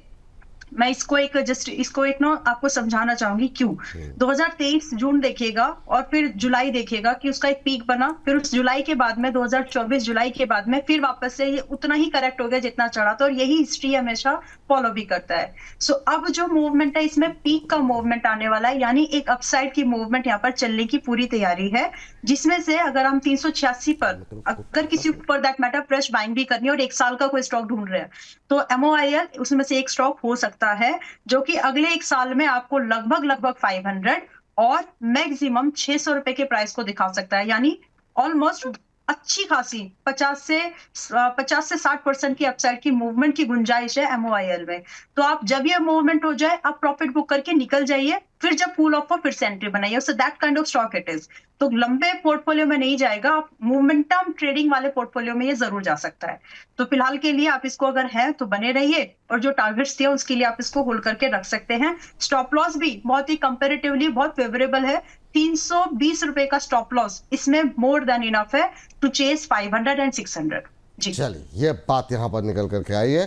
मैं इसको एक ना आपको समझाना चाहूंगी क्यों। 2023 जून देखिएगा और फिर जुलाई देखिएगा कि उसका एक पीक बना, फिर उस जुलाई के बाद में 2024 जुलाई के बाद में फिर वापस से ये उतना ही करेक्ट हो गया जितना चढ़ा था, और यही हिस्ट्री हमेशा फॉलो भी करता है। सो अब जो मूवमेंट है इसमें पीक का मूवमेंट आने वाला है, यानी एक अपसाइड की मूवमेंट यहाँ पर चलने की पूरी तैयारी है, जिसमें से अगर हम 386 पर, अगर किसी पर दैट मैटर फ्रेश बाइंग भी करनी है और 1 साल का कोई स्टॉक ढूंढ रहे हैं, तो MOIL उसमें से एक स्टॉक हो सकता है जो कि अगले 1 साल में आपको लगभग 500 और मैक्सिमम 600 रुपए के प्राइस को दिखा सकता है। यानी ऑलमोस्ट अच्छी खासी 50 से 60% की अपसाइड की मूवमेंट की गुंजाइश है MOIL में। तो आप जब ये मूवमेंट हो जाए आप प्रॉफिट बुक करके निकल जाइए, फिर जब कूल ऑफ हो फिर से एंट्री बनाइए। So that kind of stock it is. तो लंबे पोर्टफोलियो में नहीं जाएगा, आप मोमेंटम ट्रेडिंग वाले पोर्टफोलियो में ये जरूर जा सकता है। तो फिलहाल के लिए आप इसको अगर है तो बने रहिए, और जो टारगेट्स थे उसके लिए आप इसको होल्ड करके रख सकते हैं। स्टॉप लॉस भी बहुत ही कंपेरेटिवली बहुत फेवरेबल है, 320 रुपए का स्टॉप लॉस इसमें मोर देन इनफ है टू चेस 500 एंड 600। जी चलिए, ये बात यहाँ पर निकल करके आई है।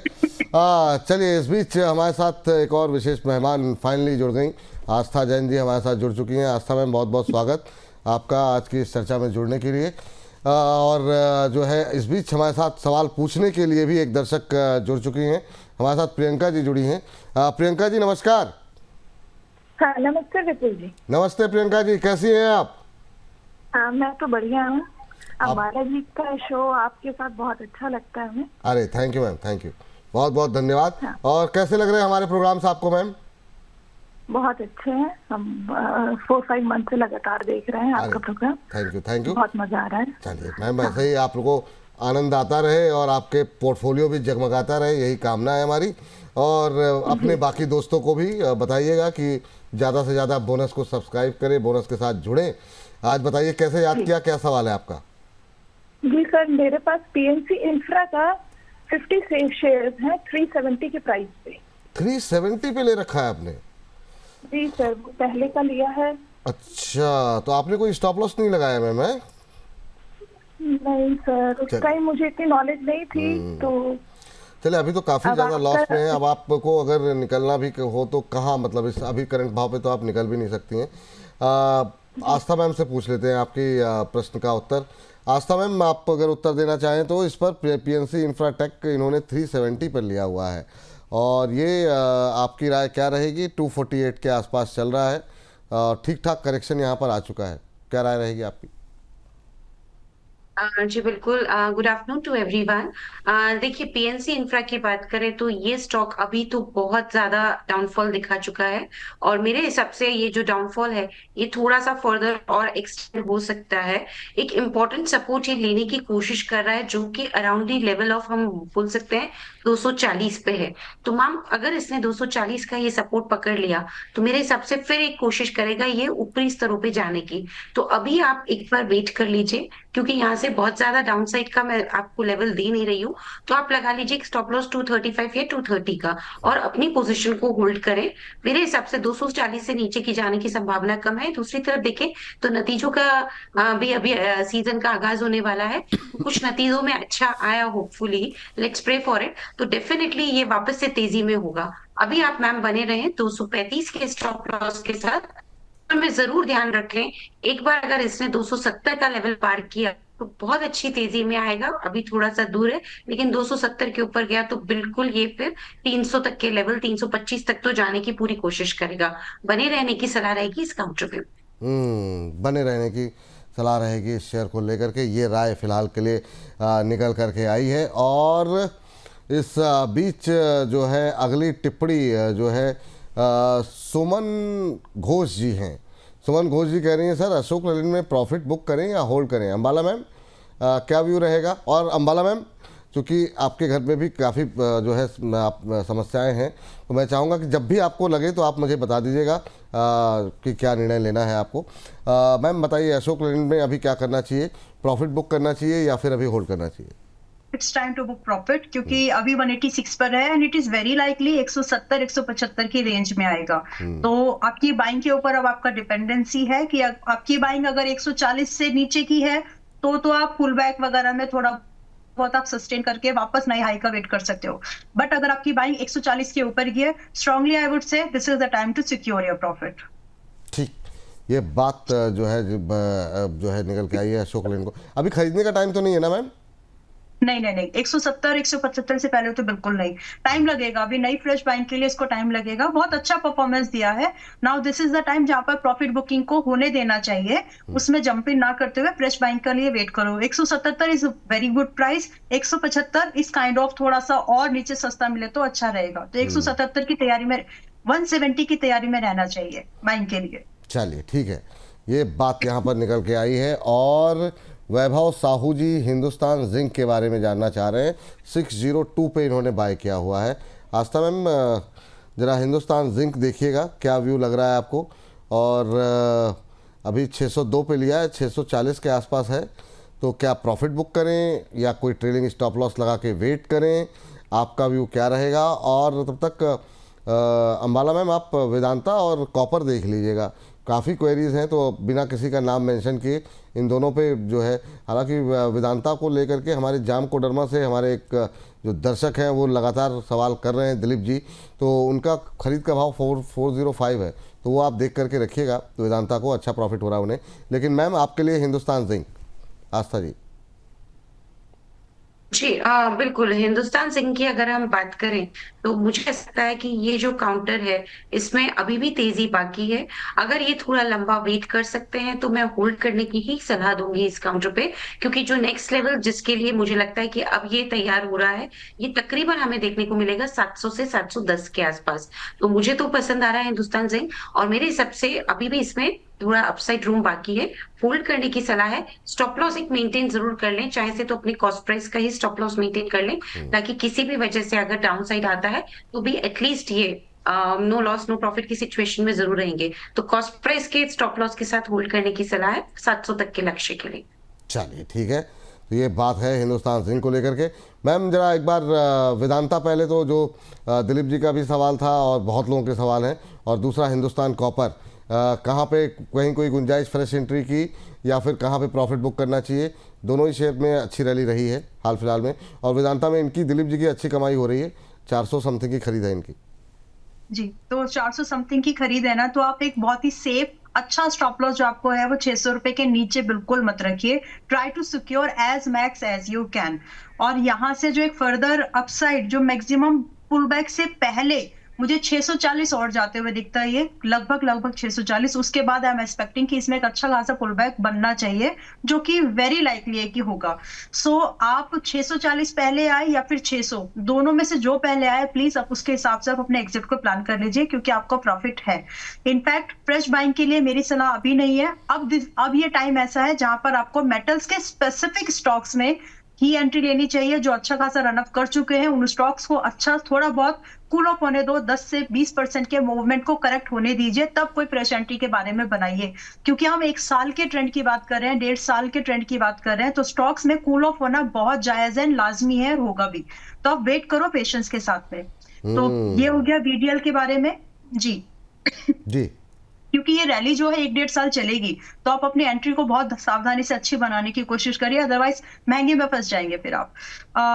चलिए, इस बीच हमारे साथ एक और विशेष मेहमान फाइनली जुड़ गई। आस्था जैन जी हमारे साथ जुड़ चुकी हैं। आस्था मैम, बहुत बहुत स्वागत आपका आज की इस चर्चा में जुड़ने के लिए। और जो है इस बीच हमारे साथ सवाल पूछने के लिए भी एक दर्शक जुड़ चुकी हैं। हमारे साथ प्रियंका जी जुड़ी हैं। प्रियंका जी नमस्कार। हाँ, नमस्ते विपुल जी। नमस्ते प्रियंका जी, कैसी हैं आप? हाँ, मैं तो बढ़िया हूँ। अम्बाला जी का शो आपके साथ बहुत अच्छा लगता है हमें। अरे thank you ma'am, thank you, बहुत बहुत धन्यवाद। हाँ। और कैसे लग रहे हैं हमारे प्रोग्राम्स आपको मैम? बहुत अच्छे हैं, हम 4-5 मंथ से लगातार देख रहे हैं आपका प्रोग्राम। थैंक यू, बहुत मजा आ रहा है। चलिए मैम, ऐसे ही आप लोगों को आनंद आता रहे और आपके पोर्टफोलियो भी जगमगाता रहे, यही कामना है हमारी। और अपने बाकी दोस्तों को भी बताइएगा कि ज़्यादा से ज़्यादा बोनस को सब्सक्राइब करें, बोनस के साथ जुड़ें। आज बताइए कैसे याद किया, क्या सवाल है आपका? जी सर, मेरे पास PNC इंफ्रा का 50 शेयर्स हैं 370 के प्राइस पे। 370 पे ले रखा है आपने? जी सर, पहले का लिया है। अच्छा, तो आपने कोई स्टॉप लॉस नहीं लगाया मैम? है नहीं सर, उस टाइम मुझे इतनी नॉलेज नहीं थी। तो चलिए, अभी तो काफ़ी ज़्यादा लॉस में है। अब आपको अगर निकलना भी हो तो कहाँ, मतलब इस अभी करंट भाव पे तो आप निकल भी नहीं सकती हैं। आस्था मैम से पूछ लेते हैं आपकी प्रश्न का उत्तर। आस्था मैम, आप अगर उत्तर देना चाहें तो इस पर PNC इंफ्राटेक इन्होंने 370 पर लिया हुआ है, और ये आपकी राय क्या रहेगी? 248 के आसपास चल रहा है, ठीक ठाक करेक्शन यहाँ पर आ चुका है, क्या राय रहेगी आपकी? जी बिल्कुल। Good afternoon to everyone. देखिए, PNC इंफ्रा की बात करें तो ये स्टॉक अभी तो बहुत ज्यादा डाउनफॉल दिखा चुका है, और मेरे हिसाब से ये जो डाउनफॉल है ये थोड़ा सा फर्दर और एक्सटेंड हो सकता है। एक इम्पॉर्टेंट सपोर्ट ये लेने की कोशिश कर रहा है जो कि अराउंड दी लेवल ऑफ, हम बोल सकते हैं 240 पे है। तो मैम, अगर इसने 240 का ये सपोर्ट पकड़ लिया तो मेरे हिसाब से फिर एक कोशिश करेगा ये ऊपरी स्तरों पे जाने की। तो अभी आप एक बार वेट कर लीजिए, क्योंकि यहाँ से बहुत ज्यादा डाउनसाइड का मैं आपको लेवल दे नहीं रही हूँ। तो आप लगा लीजिए एक स्टॉप लॉस 235 या 230 का, और अपनी पोजीशन को होल्ड करें। मेरे हिसाब से 240 से नीचे की जाने की संभावना कम है। दूसरी तरफ देखें तो नतीजों का भी अभी सीजन का आगाज होने वाला है। कुछ नतीजों में अच्छा आया, hopefully, let's pray for it, तो डेफिनेटली ये वापस से तेजी में होगा। अभी आप मैम बने रहे 235 के स्टॉप लॉस के साथ, में जरूर ध्यान रखें। एक बार अगर इसने 270 का लेवल पार किया तो बहुत अच्छी तेजी में आएगा। अभी थोड़ा सा दूर है, लेकिन 270 के ऊपर गया तो बिल्कुल ये फिर 300 तक के लेवल, 325 तक तो जाने की पूरी कोशिश करेगा। बने रहने की सलाह रहेगी इस काउंटर में। बने रहने की सलाह रहेगी इस शेयर को लेकर के, ये राय फिलहाल के लिए निकल करके आई है। और इस बीच जो है अगली टिप्पणी जो है सुमन घोष जी हैं। सुमन घोष जी कह रही हैं, सर अशोक लेलैंड में प्रॉफिट बुक करें या होल्ड करें? अंबाला मैम, क्या व्यू रहेगा? और अंबाला मैम, चूँकि आपके घर में भी काफ़ी जो है समस्याएं हैं, तो मैं चाहूँगा कि जब भी आपको लगे तो आप मुझे बता दीजिएगा कि क्या निर्णय लेना है आपको। मैम बताइए, अशोक लेलैंड में अभी क्या करना चाहिए? प्रॉफिट बुक करना चाहिए या फिर अभी होल्ड करना चाहिए? It's time to book profit, क्योंकि अभी 186 पर है and it is very likely 170 175 की रेंज में आएगा। तो आपकी बाइंग के ऊपर अब आपका डिपेंडेंसी है कि आपकी बाइंग अगर 140 से नीचे की है तो आप पुल बैक वगैरह में थोड़ा बहुत आप सस्टेन करके वापस नई हाई का वेट कर सकते हो। बट अगर आपकी बाइंग 140 के ऊपर की है, strongly I would say this is the time to secure your profit. ठीक, ये बात जो है निकल के आई है अशोक लेन को। अभी खरीदने का टाइम तो नहीं है ना मैम? नहीं 170 175 से पहले तो बिल्कुल नहीं, टाइम लगेगा। अभी नई फ्रेश बाइंग के लिए इसको टाइम लगेगा। बहुत अच्छा परफॉर्मेंस दिया है। Now this is the time जहां पर प्रॉफिट बुकिंग को होने देना चाहिए, उसमें जंप इन ना करते हुए फ्रेश बाइंग के लिए वेट करो। 177 इज वेरी गुड प्राइस, 175 इस काइंड ऑफ थोड़ा सा और नीचे सस्ता मिले तो अच्छा रहेगा। तो 177 की तैयारी में, 170 की तैयारी में रहना चाहिए बाइंग के लिए। चलिए ठीक है, ये बात यहाँ पर निकल के आई है। और वैभव साहू जी हिंदुस्तान जिंक के बारे में जानना चाह रहे हैं। 602 पे इन्होंने बाय किया हुआ है। आस्था मैम, ज़रा हिंदुस्तान जिंक देखिएगा, क्या व्यू लग रहा है आपको? और अभी 602 पे लिया है, 640 के आसपास है, तो क्या प्रॉफिट बुक करें या कोई ट्रेलिंग स्टॉप लॉस लगा के वेट करें? आपका व्यू क्या रहेगा? और तब तक अंबाला मैम आप वेदांता और कॉपर देख लीजिएगा। काफ़ी क्वेरीज हैं, तो बिना किसी का नाम मेंशन किए इन दोनों पे जो है, हालांकि वेदांता को लेकर के हमारे जाम कोडरमा से हमारे एक जो दर्शक हैं वो लगातार सवाल कर रहे हैं, दिलीप जी, तो उनका खरीद का भाव 405 है, तो वो आप देख करके रखिएगा। तो वेदांता को अच्छा प्रॉफिट हो रहा है उन्हें। लेकिन मैम आपके लिए हिंदुस्तान जिंक, आस्था जी। जी बिल्कुल, हिंदुस्तान जिंक की अगर हम बात करें तो मुझे ऐसा लगता है कि ये जो काउंटर है इसमें अभी भी तेजी बाकी है। अगर ये थोड़ा लंबा वेट कर सकते हैं तो मैं होल्ड करने की ही सलाह दूंगी इस काउंटर पे, क्योंकि जो नेक्स्ट लेवल जिसके लिए मुझे लगता है कि अब ये तैयार हो रहा है, ये तकरीबन हमें देखने को मिलेगा 700 से 710 के आसपास। तो मुझे तो पसंद आ रहा है हिंदुस्तान जिंक, और मेरे हिसाब से अभी भी इसमें थोड़ा अपसाइड रूम बाकी है। होल्ड करने की सलाह है। स्टॉप लॉस एक मेंटेन जरूर कर लें, चाहे से तो अपनी कॉस्ट प्राइस का ही स्टॉप लॉस मेंटेन कर लें, ताकि किसी भी वजह से अगर डाउन साइड आता है तो भी एटलीस्ट ये नो लॉस नो प्रॉफिट की सिचुएशन में जरूर रहेंगे। तो कॉस्ट प्राइस के स्टॉप लॉस के साथ होल्ड करने की सलाह है 700 तक के लक्ष्य के लिए। चलिए ठीक है, तो ये बात है हिंदुस्तान जिंक को लेकर के। मैम जरा एक बार वेदांता, पहले तो जो दिलीप जी का भी सवाल था और बहुत लोगों के सवाल हैं, और दूसरा हिंदुस्तान कॉपर, कहाँ पे कहीं कोई गुंजाइश फ्रेश एंट्री की या फिर कहाँ पे प्रॉफिट बुक करना चाहिए? दोनों ही शेयर में अच्छी रैली रही है हाल फिलहाल में, और वेदांता में इनकी दिलीप जी की अच्छी कमाई हो रही है, 400 समथिंग की खरीद है इनकी। जी, तो 400 समथिंग की खरीद है ना, तो आप एक बहुत ही सेफ अच्छा स्टॉप लॉस जो आपको है वो 600 रुपए के नीचे बिल्कुल मत रखिए। Try to secure as max as you can. और यहाँ से जो एक फर्दर अपसाइड जो मैक्सिमम पुल बैक से पहले मुझे 640 और जाते हुए दिखता है, ये लगभग 640। उसके बाद आई एम एक्सपेक्टिंग कि इसमें एक अच्छा खासा पुल बैक बनना चाहिए, जो कि वेरी लाइकली है कि होगा। सो आप 640 पहले आए या फिर 600, दोनों में से जो पहले आए प्लीज आप उसके हिसाब से आप अपने एग्जिट को प्लान कर लीजिए, क्योंकि आपका प्रॉफिट है। इनफैक्ट फ्रेश बाइंग के लिए मेरी सलाह अभी नहीं है। अब ये टाइम ऐसा है जहां पर आपको मेटल्स के स्पेसिफिक स्टॉक्स में ही एंट्री लेनी चाहिए, जो अच्छा खासा रनअप कर चुके हैं। उन स्टॉक्स को अच्छा थोड़ा बहुत कूल ऑफ होने दो, 10 से 20% के मूवमेंट को करेक्ट होने दीजिए, तब कोई फ्रेश एंट्री के बारे में बनाइए। क्योंकि हम 1 साल के ट्रेंड की बात कर रहे हैं, 1.5 साल के ट्रेंड की बात कर रहे हैं, तो स्टॉक्स में कूल ऑफ होना बहुत जायज है, लाजमी है, होगा भी। तो आप वेट करो पेशेंस के साथ में। तो ये हो गया बीडीएल के बारे में। जी जी, क्योंकि ये रैली जो है 1-1.5 साल चलेगी, तो आप अपनी एंट्री को बहुत सावधानी से अच्छी बनाने की कोशिश करिए, अदरवाइज महंगे में फंस जाएंगे फिर आप।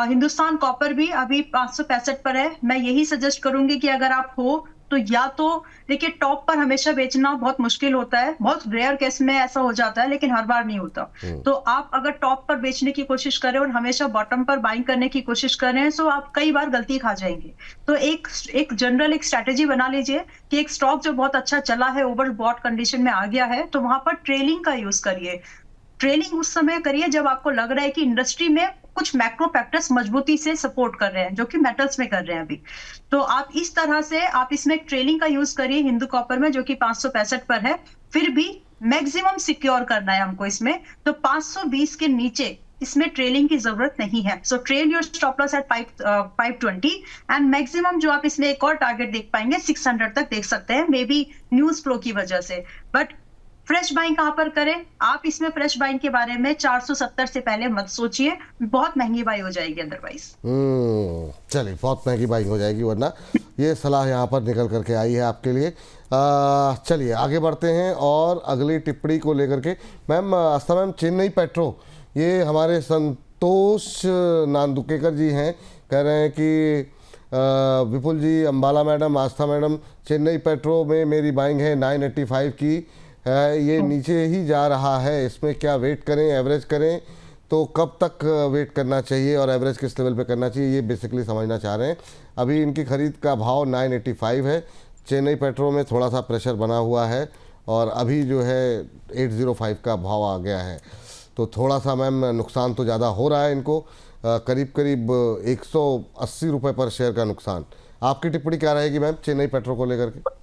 हिंदुस्तान कॉपर भी अभी 565 पर है। मैं यही सजेस्ट करूंगी कि अगर आप हो तो या तो देखिए, टॉप पर हमेशा बेचना बहुत मुश्किल होता है, बहुत रेयर केस में ऐसा हो जाता है, लेकिन हर बार नहीं होता। तो आप अगर टॉप पर बेचने की कोशिश करें और हमेशा बॉटम पर बाइंग करने की कोशिश कर रहे हैं, तो आप कई बार गलती खा जाएंगे। तो एक जनरल एक स्ट्रेटेजी बना लीजिए कि एक स्टॉक जो बहुत अच्छा चला है, ओवर बॉट कंडीशन में आ गया है, तो वहां पर ट्रेलिंग का यूज करिए। ट्रेलिंग उस समय करिए जब आपको लग रहा है कि इंडस्ट्री में कुछ मैक्रो फैक्टर्स मजबूती से सपोर्ट कर रहे हैं, जो कि मेटल्स में कर रहे हैं अभी। तो आप इस तरह से आप इसमें ट्रेलिंग का यूज करिए हिंदू कॉपर में, जो कि 565 पर है। फिर भी मैक्सिमम सिक्योर करना है हमको इसमें, तो 520 के नीचे इसमें ट्रेलिंग की जरूरत नहीं है। So trail your stop loss at 520 and maximum जो आप इसमें एक और टारगेट देख पाएंगे 600 तक देख सकते हैं, मे बी न्यूज फ्लो की वजह से। बट फ्रेश बाइंग कहाँ पर करें? आप इसमें फ्रेश बाइंग के बारे में 470 से पहले मत सोचिए, बहुत महंगी बाई हो जाएगी अदरवाइज। चलिए, बहुत महंगी बाइंग हो जाएगी, वरना ये सलाह यहाँ पर निकल करके आई है आपके लिए। चलिए आगे बढ़ते हैं और अगली टिप्पणी को लेकर के। मैम आस्था मैम, चेन्नई पेट्रो, ये हमारे संतोष नांदुकेकर जी हैं, कह रहे हैं कि विपुल जी, अंबाला मैडम, आस्था मैडम, चेन्नई पेट्रो में मेरी बाइंग है 985 की है, ये नीचे ही जा रहा है, इसमें क्या वेट करें, एवरेज करें तो कब तक वेट करना चाहिए और एवरेज किस लेवल पे करना चाहिए, ये बेसिकली समझना चाह रहे हैं। अभी इनकी खरीद का भाव 985 है, चेन्नई पेट्रो में थोड़ा सा प्रेशर बना हुआ है और अभी जो है 805 का भाव आ गया है, तो थोड़ा सा मैम नुकसान तो ज़्यादा हो रहा है इनको, करीब करीब 180 रुपये पर शेयर का नुकसान। आपकी टिप्पणी क्या रहेगी मैम चेन्नई पेट्रो को लेकर के?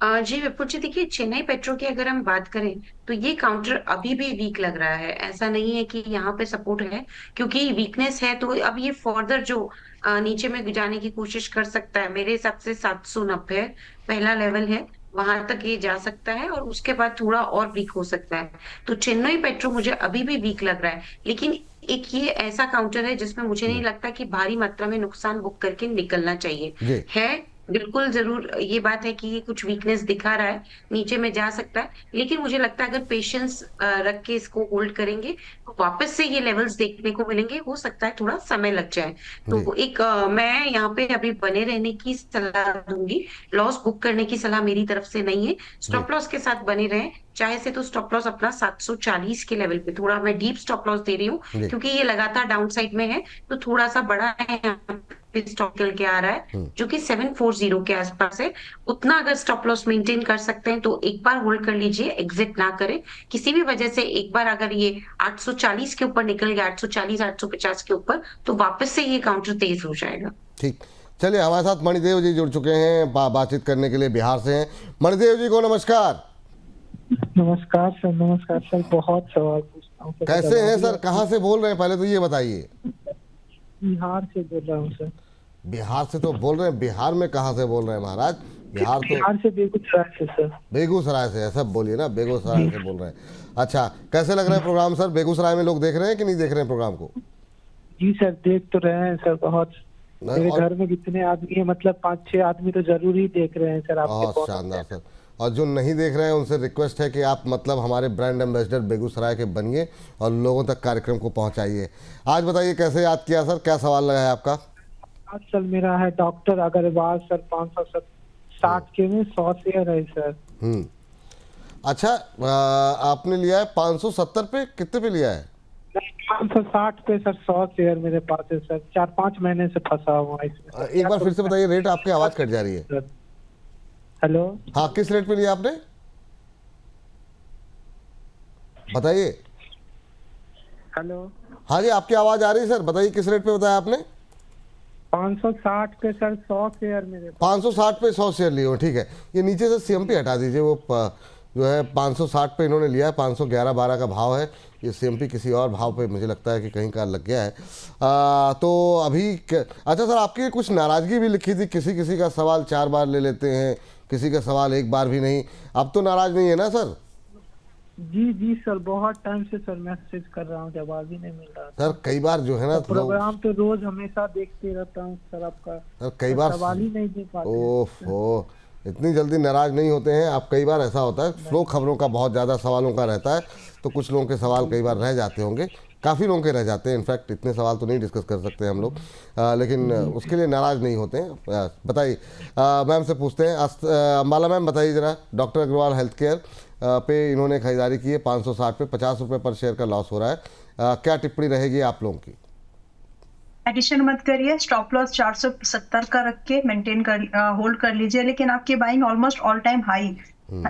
जी विपुल जी, देखिए चेन्नई पेट्रो की अगर हम बात करें तो ये काउंटर अभी भी वीक लग रहा है। ऐसा नहीं है कि यहाँ पे सपोर्ट है, क्योंकि वीकनेस है तो अब ये फर्दर जो नीचे में जाने की कोशिश कर सकता है। मेरे हिसाब से 790 पहला लेवल है, वहां तक ये जा सकता है और उसके बाद थोड़ा और वीक हो सकता है। तो चेन्नई पेट्रो मुझे अभी भी वीक लग रहा है, लेकिन एक ये ऐसा काउंटर है जिसमें मुझे नहीं लगता कि भारी मात्रा में नुकसान बुक करके निकलना चाहिए। जी। है बिल्कुल जरूर ये बात है कि ये कुछ वीकनेस दिखा रहा है, नीचे में जा सकता है, लेकिन मुझे लगता है अगर पेशेंस रख के इसको होल्ड करेंगे तो वापस से ये लेवल्स देखने को मिलेंगे। हो सकता है थोड़ा समय लग जाए, तो एक मैं यहाँ पे अभी बने रहने की सलाह दूंगी। लॉस बुक करने की सलाह मेरी तरफ से नहीं है, स्टॉप लॉस के साथ बने रहें। चाहे से तो स्टॉप लॉस अपना 740 के लेवल पे, थोड़ा मैं डीप स्टॉप लॉस दे रही हूँ क्योंकि ये लगातार डाउन साइड में है, तो थोड़ा सा बड़ा है यहाँ पे स्टॉप निकल के आ रहा है जो कि 740 के आसपास है। उतना अगर स्टॉप लॉस मेंटेन कर सकते हैं तो एक बार होल्ड कर लीजिए, एग्जिट ना करें किसी भी वजह से। एक बार अगर ये 840 के ऊपर निकल गया, 840 850 के ऊपर, तो वापस से ये काउंटर तेज हो जाएगा। ठीक, चलिए हमारे साथ मणिदेव जी जुड़ चुके हैं बातचीत करने के लिए, बिहार से हैं। मणिदेव जी को नमस्कार। नमस्कार सर, बहुत सवाल पूछता हूँ। कैसे हैं सर, कहाँ से बोल रहे हैं, पहले तो ये बताइए। बिहार से बोल रहा हूँ सर। बिहार से तो बोल रहे हैं, बिहार में कहाँ से बोल रहे हैं महाराज? बिहार से बेगूसराय से सर। बेगूसराय से, ऐसा बोलिए ना, बेगूसराय से बोल रहे हैं। अच्छा, कैसे लग रहा है प्रोग्राम सर? बेगूसराय में लोग देख रहे हैं कि नहीं देख रहे हैं प्रोग्राम को? जी सर, देख तो रहे हैं सर, बहुत। मेरे घर में कितने आदमी है, मतलब 5-6 आदमी तो जरूर ही देख रहे हैं सर आपके। बहुत शानदार सर। और जो नहीं देख रहे हैं उनसे रिक्वेस्ट है कि आप मतलब हमारे ब्रांड एम्बेसडर बेगूसराय के बनिए और लोगों तक कार्यक्रम को पहुंचाइए। आज बताइए कैसे याद किया सर, क्या सवाल लगा है आपका? आज सर मेरा है डॉक्टर अग्रवाल सर, 560 के में 100 शेयर है सर। अच्छा, आपने लिया है 570 पे, कितने पे लिया है? 560 पे सर 100 शेयर मेरे पास है सर, 4-5 महीने से फंसा हुआ इसमें। एक बार फिर से बताइए रेट, आपकी आवाज कट जा रही है। हेलो, हाँ, किस रेट पे लिया आपने, बताइए। हेलो, हाँ जी, आपकी आवाज आ रही है सर, बताइए किस रेट पे बताया आपने? 560 पे सर 100 शेयर मेरे पास। 560 पे 100 शेयर लिए हो, ठीक है। ये नीचे से सीएमपी हटा दीजिए, वो जो है 560 पे इन्होंने लिया है, 511-12 का भाव है। ये सीएमपी किसी और भाव पे मुझे लगता है कि कहीं का लग गया है। तो अभी अच्छा सर, आपकी कुछ नाराज़गी भी लिखी थी, किसी का सवाल 4 बार ले लेते हैं, किसी का सवाल 1 बार भी नहीं। अब तो नाराज़ नहीं है ना सर? जी सर, बहुत टाइम से सर मैसेज कर रहा हूँ, जवाब ही नहीं मिल रहा सर। कई बार जो है ना, प्रोग्राम तो रोज हमेशा देखते रहता हूँ सर आपका, सर कई बार सवाल ही नहीं दे पाते। ओहो, इतनी जल्दी नाराज नहीं होते हैं आप। कई बार ऐसा होता है, फ्लो खबरों का बहुत ज़्यादा सवालों का रहता है, तो कुछ लोगों के सवाल कई बार रह जाते होंगे, काफ़ी लोगों के रह जाते हैं। इनफैक्ट इतने सवाल तो नहीं डिस्कस कर सकते हम लोग, लेकिन उसके लिए नाराज़ नहीं होते हैं। बताइए, मैम से पूछते हैं। अंबाला मैम बताइए ज़रा, डॉक्टर अग्रवाल हेल्थ केयर पे इन्होंने खरीदारी की है 560 पे, 50 रुपये पर शेयर का लॉस हो रहा है। क्या टिप्पणी रहेगी आप लोगों की? एडिशन मत करिए, स्टॉप लॉस 470 का रख के मेंटेन कर होल्ड कर लीजिए, लेकिन आपकी buying almost all time high,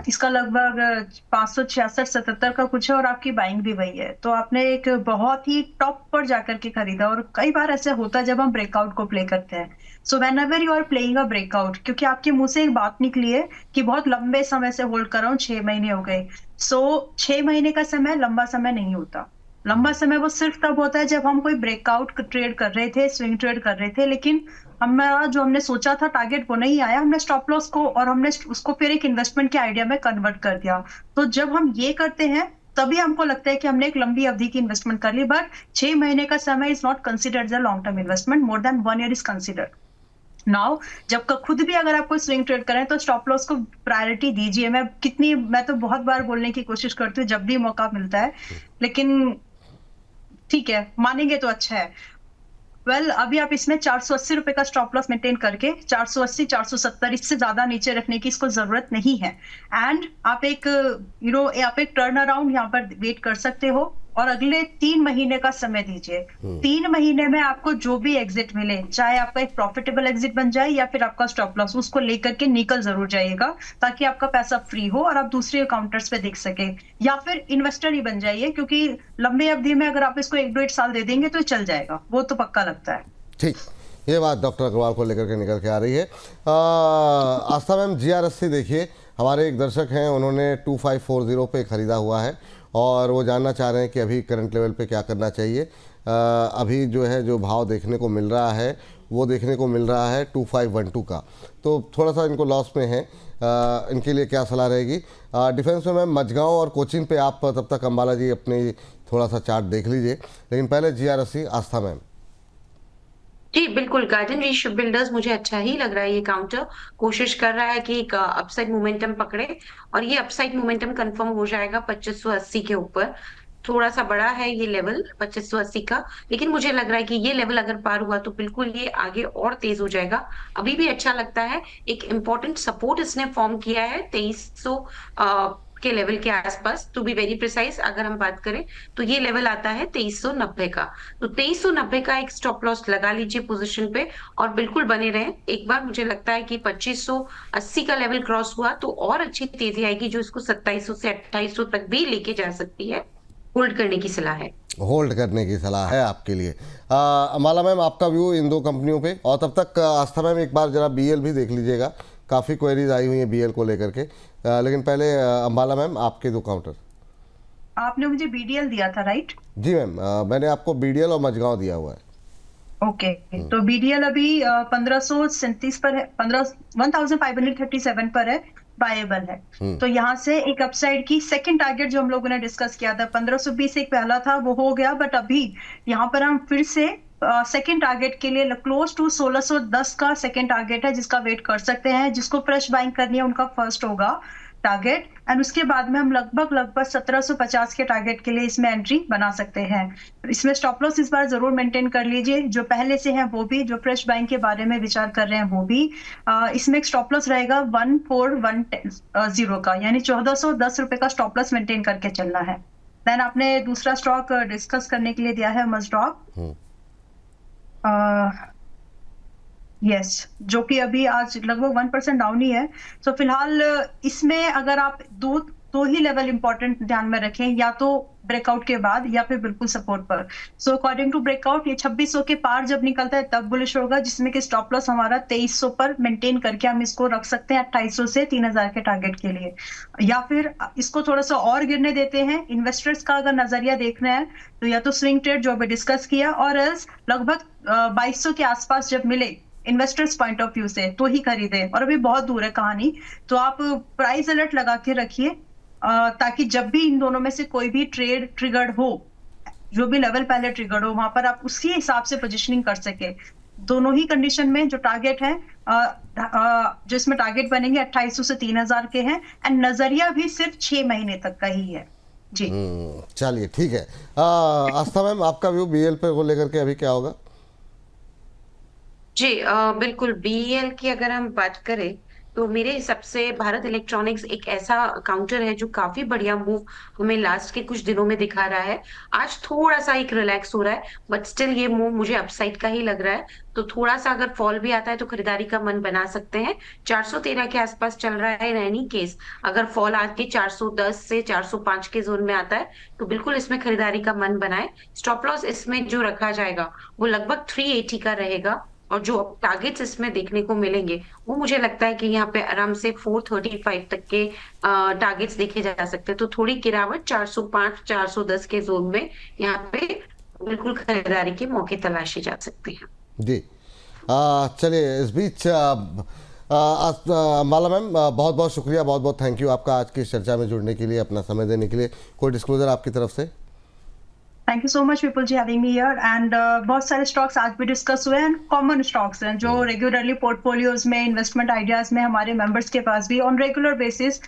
इसका लगभग 566-77 का कुछ है और आपकी बाइंग भी वही है, तो आपने एक बहुत ही टॉप पर जाकर के खरीदा। और कई बार ऐसे होता है जब हम ब्रेकआउट को प्ले करते हैं, so whenever you are playing a breakout, क्योंकि आपके मुंह से एक बात निकली है कि बहुत लंबे समय से होल्ड कर रहा हूँ, 6 महीने हो गए। सो 6 महीने का समय लंबा समय नहीं होता। लंबा समय वो सिर्फ तब होता है जब हम कोई ब्रेकआउट ट्रेड कर रहे थे, स्विंग ट्रेड कर रहे थे, लेकिन हमारा जो हमने सोचा था टारगेट वो नहीं आया, हमने स्टॉप लॉस को और हमने उसको फिर एक इन्वेस्टमेंट के आइडिया में कन्वर्ट कर दिया। तो जब हम ये करते हैं तभी हमको लगता है कि हमने एक लंबी अवधि की इन्वेस्टमेंट कर ली, बट 6 महीने का समय is not considered as a long term investment, more than 1 year is considered. Now जब खुद भी अगर आप कोई स्विंग ट्रेड करें तो स्टॉप लॉस को प्रायोरिटी दीजिए। मैं तो बहुत बार बोलने की कोशिश करती हूँ जब भी मौका मिलता है, लेकिन ठीक है, मानेंगे तो अच्छा है। अभी आप इसमें 480 रुपए का स्टॉप लॉस मेंटेन करके 480 470 इससे ज्यादा नीचे रखने की इसको जरूरत नहीं है। एंड आप एक आप एक टर्न अराउंड यहाँ पर वेट कर सकते हो और अगले 3 महीने का समय दीजिए। 3 महीने में आपको जो भी एग्जिट मिले, चाहे आपका एक प्रॉफिटेबल एग्जिट बन जाए या फिर आपका स्टॉप लॉस, उसको लेकर के निकल जरूर जाइएगा ताकि आपका पैसा फ्री हो और आप दूसरे काउंटर्स पे देख सके, या फिर इन्वेस्टर ही बन जाइए, क्योंकि लंबी अवधि में अगर आप इसको 1-1.5 साल दे देंगे तो चल जाएगा, वो तो पक्का लगता है। ठीक, ये बात डॉक्टर अग्रवाल को लेकर के निकल के आ रही है। आस्था मैम, GR80 देखिए, हमारे एक दर्शक हैं, उन्होंने 2540 पे खरीदा हुआ है और वो जानना चाह रहे हैं कि अभी करंट लेवल पे क्या करना चाहिए। अभी जो है जो भाव देखने को मिल रहा है वो देखने को मिल रहा है 2512 का, तो थोड़ा सा इनको लॉस में है। इनके लिए क्या सलाह रहेगी? डिफेंस में मैम मझगांव और कोचिन पे आप तब तक अंबाला जी अपनी थोड़ा सा चार्ट देख लीजिए, लेकिन पहले GR80 आस्था मैम। जी बिल्कुल, गार्डन रीच शिप बिल्डर्स मुझे अच्छा ही लग रहा है। ये काउंटर कोशिश कर रहा है कि एक अपसाइड मोमेंटम पकड़े और ये अपसाइड मोमेंटम कंफर्म हो जाएगा 2580 के ऊपर। थोड़ा सा बड़ा है ये लेवल 2580 का, लेकिन मुझे लग रहा है कि ये लेवल अगर पार हुआ तो बिल्कुल ये आगे और तेज हो जाएगा। अभी भी अच्छा लगता है। एक इम्पोर्टेंट सपोर्ट इसने फॉर्म किया है 2300 के लेवल के आसपास, टू बी वेरी प्रिसाइज अगर हम बात करें तो ये लेवल आता है 2390 का। तो 2390 का एक स्टॉप लॉस लगा लीजिए पोजीशन पे और बिल्कुल बने रहें। एक बार मुझे लगता है कि 2580 का लेवल क्रॉस हुआ तो और अच्छी तेजी आएगी, जो इसको 2700 से 2800 तक भी लेके जा सकती है। होल्ड करने की सलाह है। होल्ड करने की सलाह है आपके लिए। अमाला मैम, आपका व्यू इन दो कंपनियों पे, और तब तक आस्था मैम एक बार जरा BL भी देख लीजिएगा, काफ़ी क्वेरीज आई हुई हैं BL को लेकर के। लेकिन पहले अंबाला मैम, आपके दो काउंटर। आपने मुझे BDL दिया था, राइट? जी मैम, मैंने आपको BDL और मझगांव दिया हुआ है। ओके, तो BDL अभी 1537 पर है, 1537 पर है, बायेबल है। तो यहाँ से एक अपसाइड की सेकंड टारगेट जो हम लोगों ने डिस्कस किया था 1520 एक पहला था, वो हो गया, बट अभी यहाँ पर हम फिर से सेकंड टारगेट के लिए क्लोज टू 1610 का सेकंड टारगेट है जिसका वेट कर सकते हैं। जिसको फ्रेश बाइंग करनी है उनका फर्स्ट होगा टारगेट, एंड उसके बाद में हम लगभग 1750 के टारगेट के लिए इसमें एंट्री बना सकते हैं। इसमें स्टॉप लॉस इस बार जरूर मेंटेन कर लीजिए, जो पहले से है वो भी, जो फ्रेश बाइंग के बारे में विचार कर रहे हैं वो भी। इसमें एक स्टॉप लॉस रहेगा 14110 का, यानी 1410 रुपए का स्टॉप लॉस मेंटेन करके चलना है। देन आपने दूसरा स्टॉक डिस्कस करने के लिए दिया है मजडॉक, यस, जो कि अभी आज लगभग 1% डाउन ही है। तो फिलहाल इसमें अगर आप दो ही लेवल इंपॉर्टेंट ध्यान में रखें, या तो ब्रेकआउट के बाद या फिर बिल्कुल सपोर्ट पर। सो अकॉर्डिंग टू ब्रेकआउट ये 2600 के पार जब निकलता है तब बुलिश होगा, जिसमें कि स्टॉप लॉस हमारा 2300 पर मेंटेन करके हम इसको रख सकते हैं 2800 से 3000 के टारगेट के लिए, या फिर इसको थोड़ा सा और गिरने देते हैं। इन्वेस्टर्स का अगर नजरिया देखना है तो या तो स्विंग ट्रेड जो अभी डिस्कस किया, और एल्स लगभग 2200 के आसपास जब मिले इन्वेस्टर्स पॉइंट ऑफ व्यू से तो ही खरीदे, और अभी बहुत दूर है कहानी। तो आप प्राइस अलर्ट लगा के रखिए ताकि जब भी इन दोनों में से कोई भी ट्रेड ट्रिगर्ड हो, जो भी लेवल पहले ट्रिगर्ड हो, वहां पर आप उसी हिसाब से पोजीशनिंग कर सके। दोनों ही कंडीशन में जो टारगेट है, जो इसमें टारगेट बनेंगे 2800 से 3000 के हैं, एंड नजरिया भी सिर्फ 6 महीने तक का ही है जी। चलिए ठीक है। आस्था मैम, आपका व्यू BL पे को लेकर के अभी क्या होगा? जी बिल्कुल, BEL की अगर हम बात करें तो मेरे हिसाब से भारत इलेक्ट्रॉनिक्स एक ऐसा काउंटर है जो काफी बढ़िया मूव हमें लास्ट के कुछ दिनों में दिखा रहा है। आज थोड़ा सा एक रिलैक्स हो रहा है, बट स्टिल ये मूव मुझे अपसाइड का ही लग रहा है। तो थोड़ा सा अगर फॉल भी आता है तो खरीदारी का मन बना सकते हैं। 413 के आसपास चल रहा है। इन एनी केस अगर फॉल आके 410 से 405 के जोन में आता है तो बिल्कुल इसमें खरीदारी का मन बनाए। स्टॉप लॉस इसमें जो रखा जाएगा वो लगभग 380 का रहेगा, और जो टारगेट्स इसमें देखने को मिलेंगे वो मुझे लगता है कि यहाँ पे आराम से 435 तक के टारगेट्स देखे जा सकते हैं। तो थोड़ी गिरावट 405 410 के जोन में यहाँ पे बिल्कुल खरीदारी के मौके तलाशे जा सकते हैं। जी, चलिए इस बीच माला मैम बहुत बहुत शुक्रिया, बहुत बहुत थैंक यू आपका आज की इस चर्चा में जुड़ने के लिए, अपना समय देने के लिए। कोई डिस्क्लोजर आपकी तरफ से? Thank you so much Vipul ji having me here. And बहुत सारे स्टॉक्स आज भी डिस्कस हुए हैं, कॉमन स्टॉक्स हैं जो रेगुलरली पोर्टफोलियोज में, इन्वेस्टमेंट आइडियाज में हमारे मेंबर्स के पास भी ऑन रेगुलर बेसिस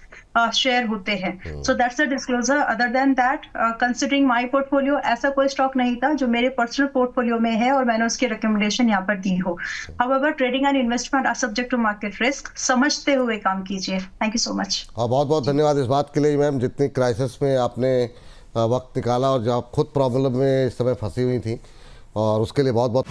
शेयर होते हैं। So that's the disclosure. Other than that, considering my portfolio, ऐसा कोई स्टॉक नहीं था जो मेरे पर्सनल पोर्टफोलियो में है और मैंने उसकी रिकमेंडेशन यहाँ पर दी हो। However, trading and investment are subject to market risk. समझते हुए काम कीजिए। Thank you so much. बहुत बहुत धन्यवाद इस बात के लिए मैम, जितनी क्राइसिस में आपने वक्त निकाला और जो आप खुद प्रॉब्लम में इस समय फंसी हुई थी, और उसके लिए बहुत बहुत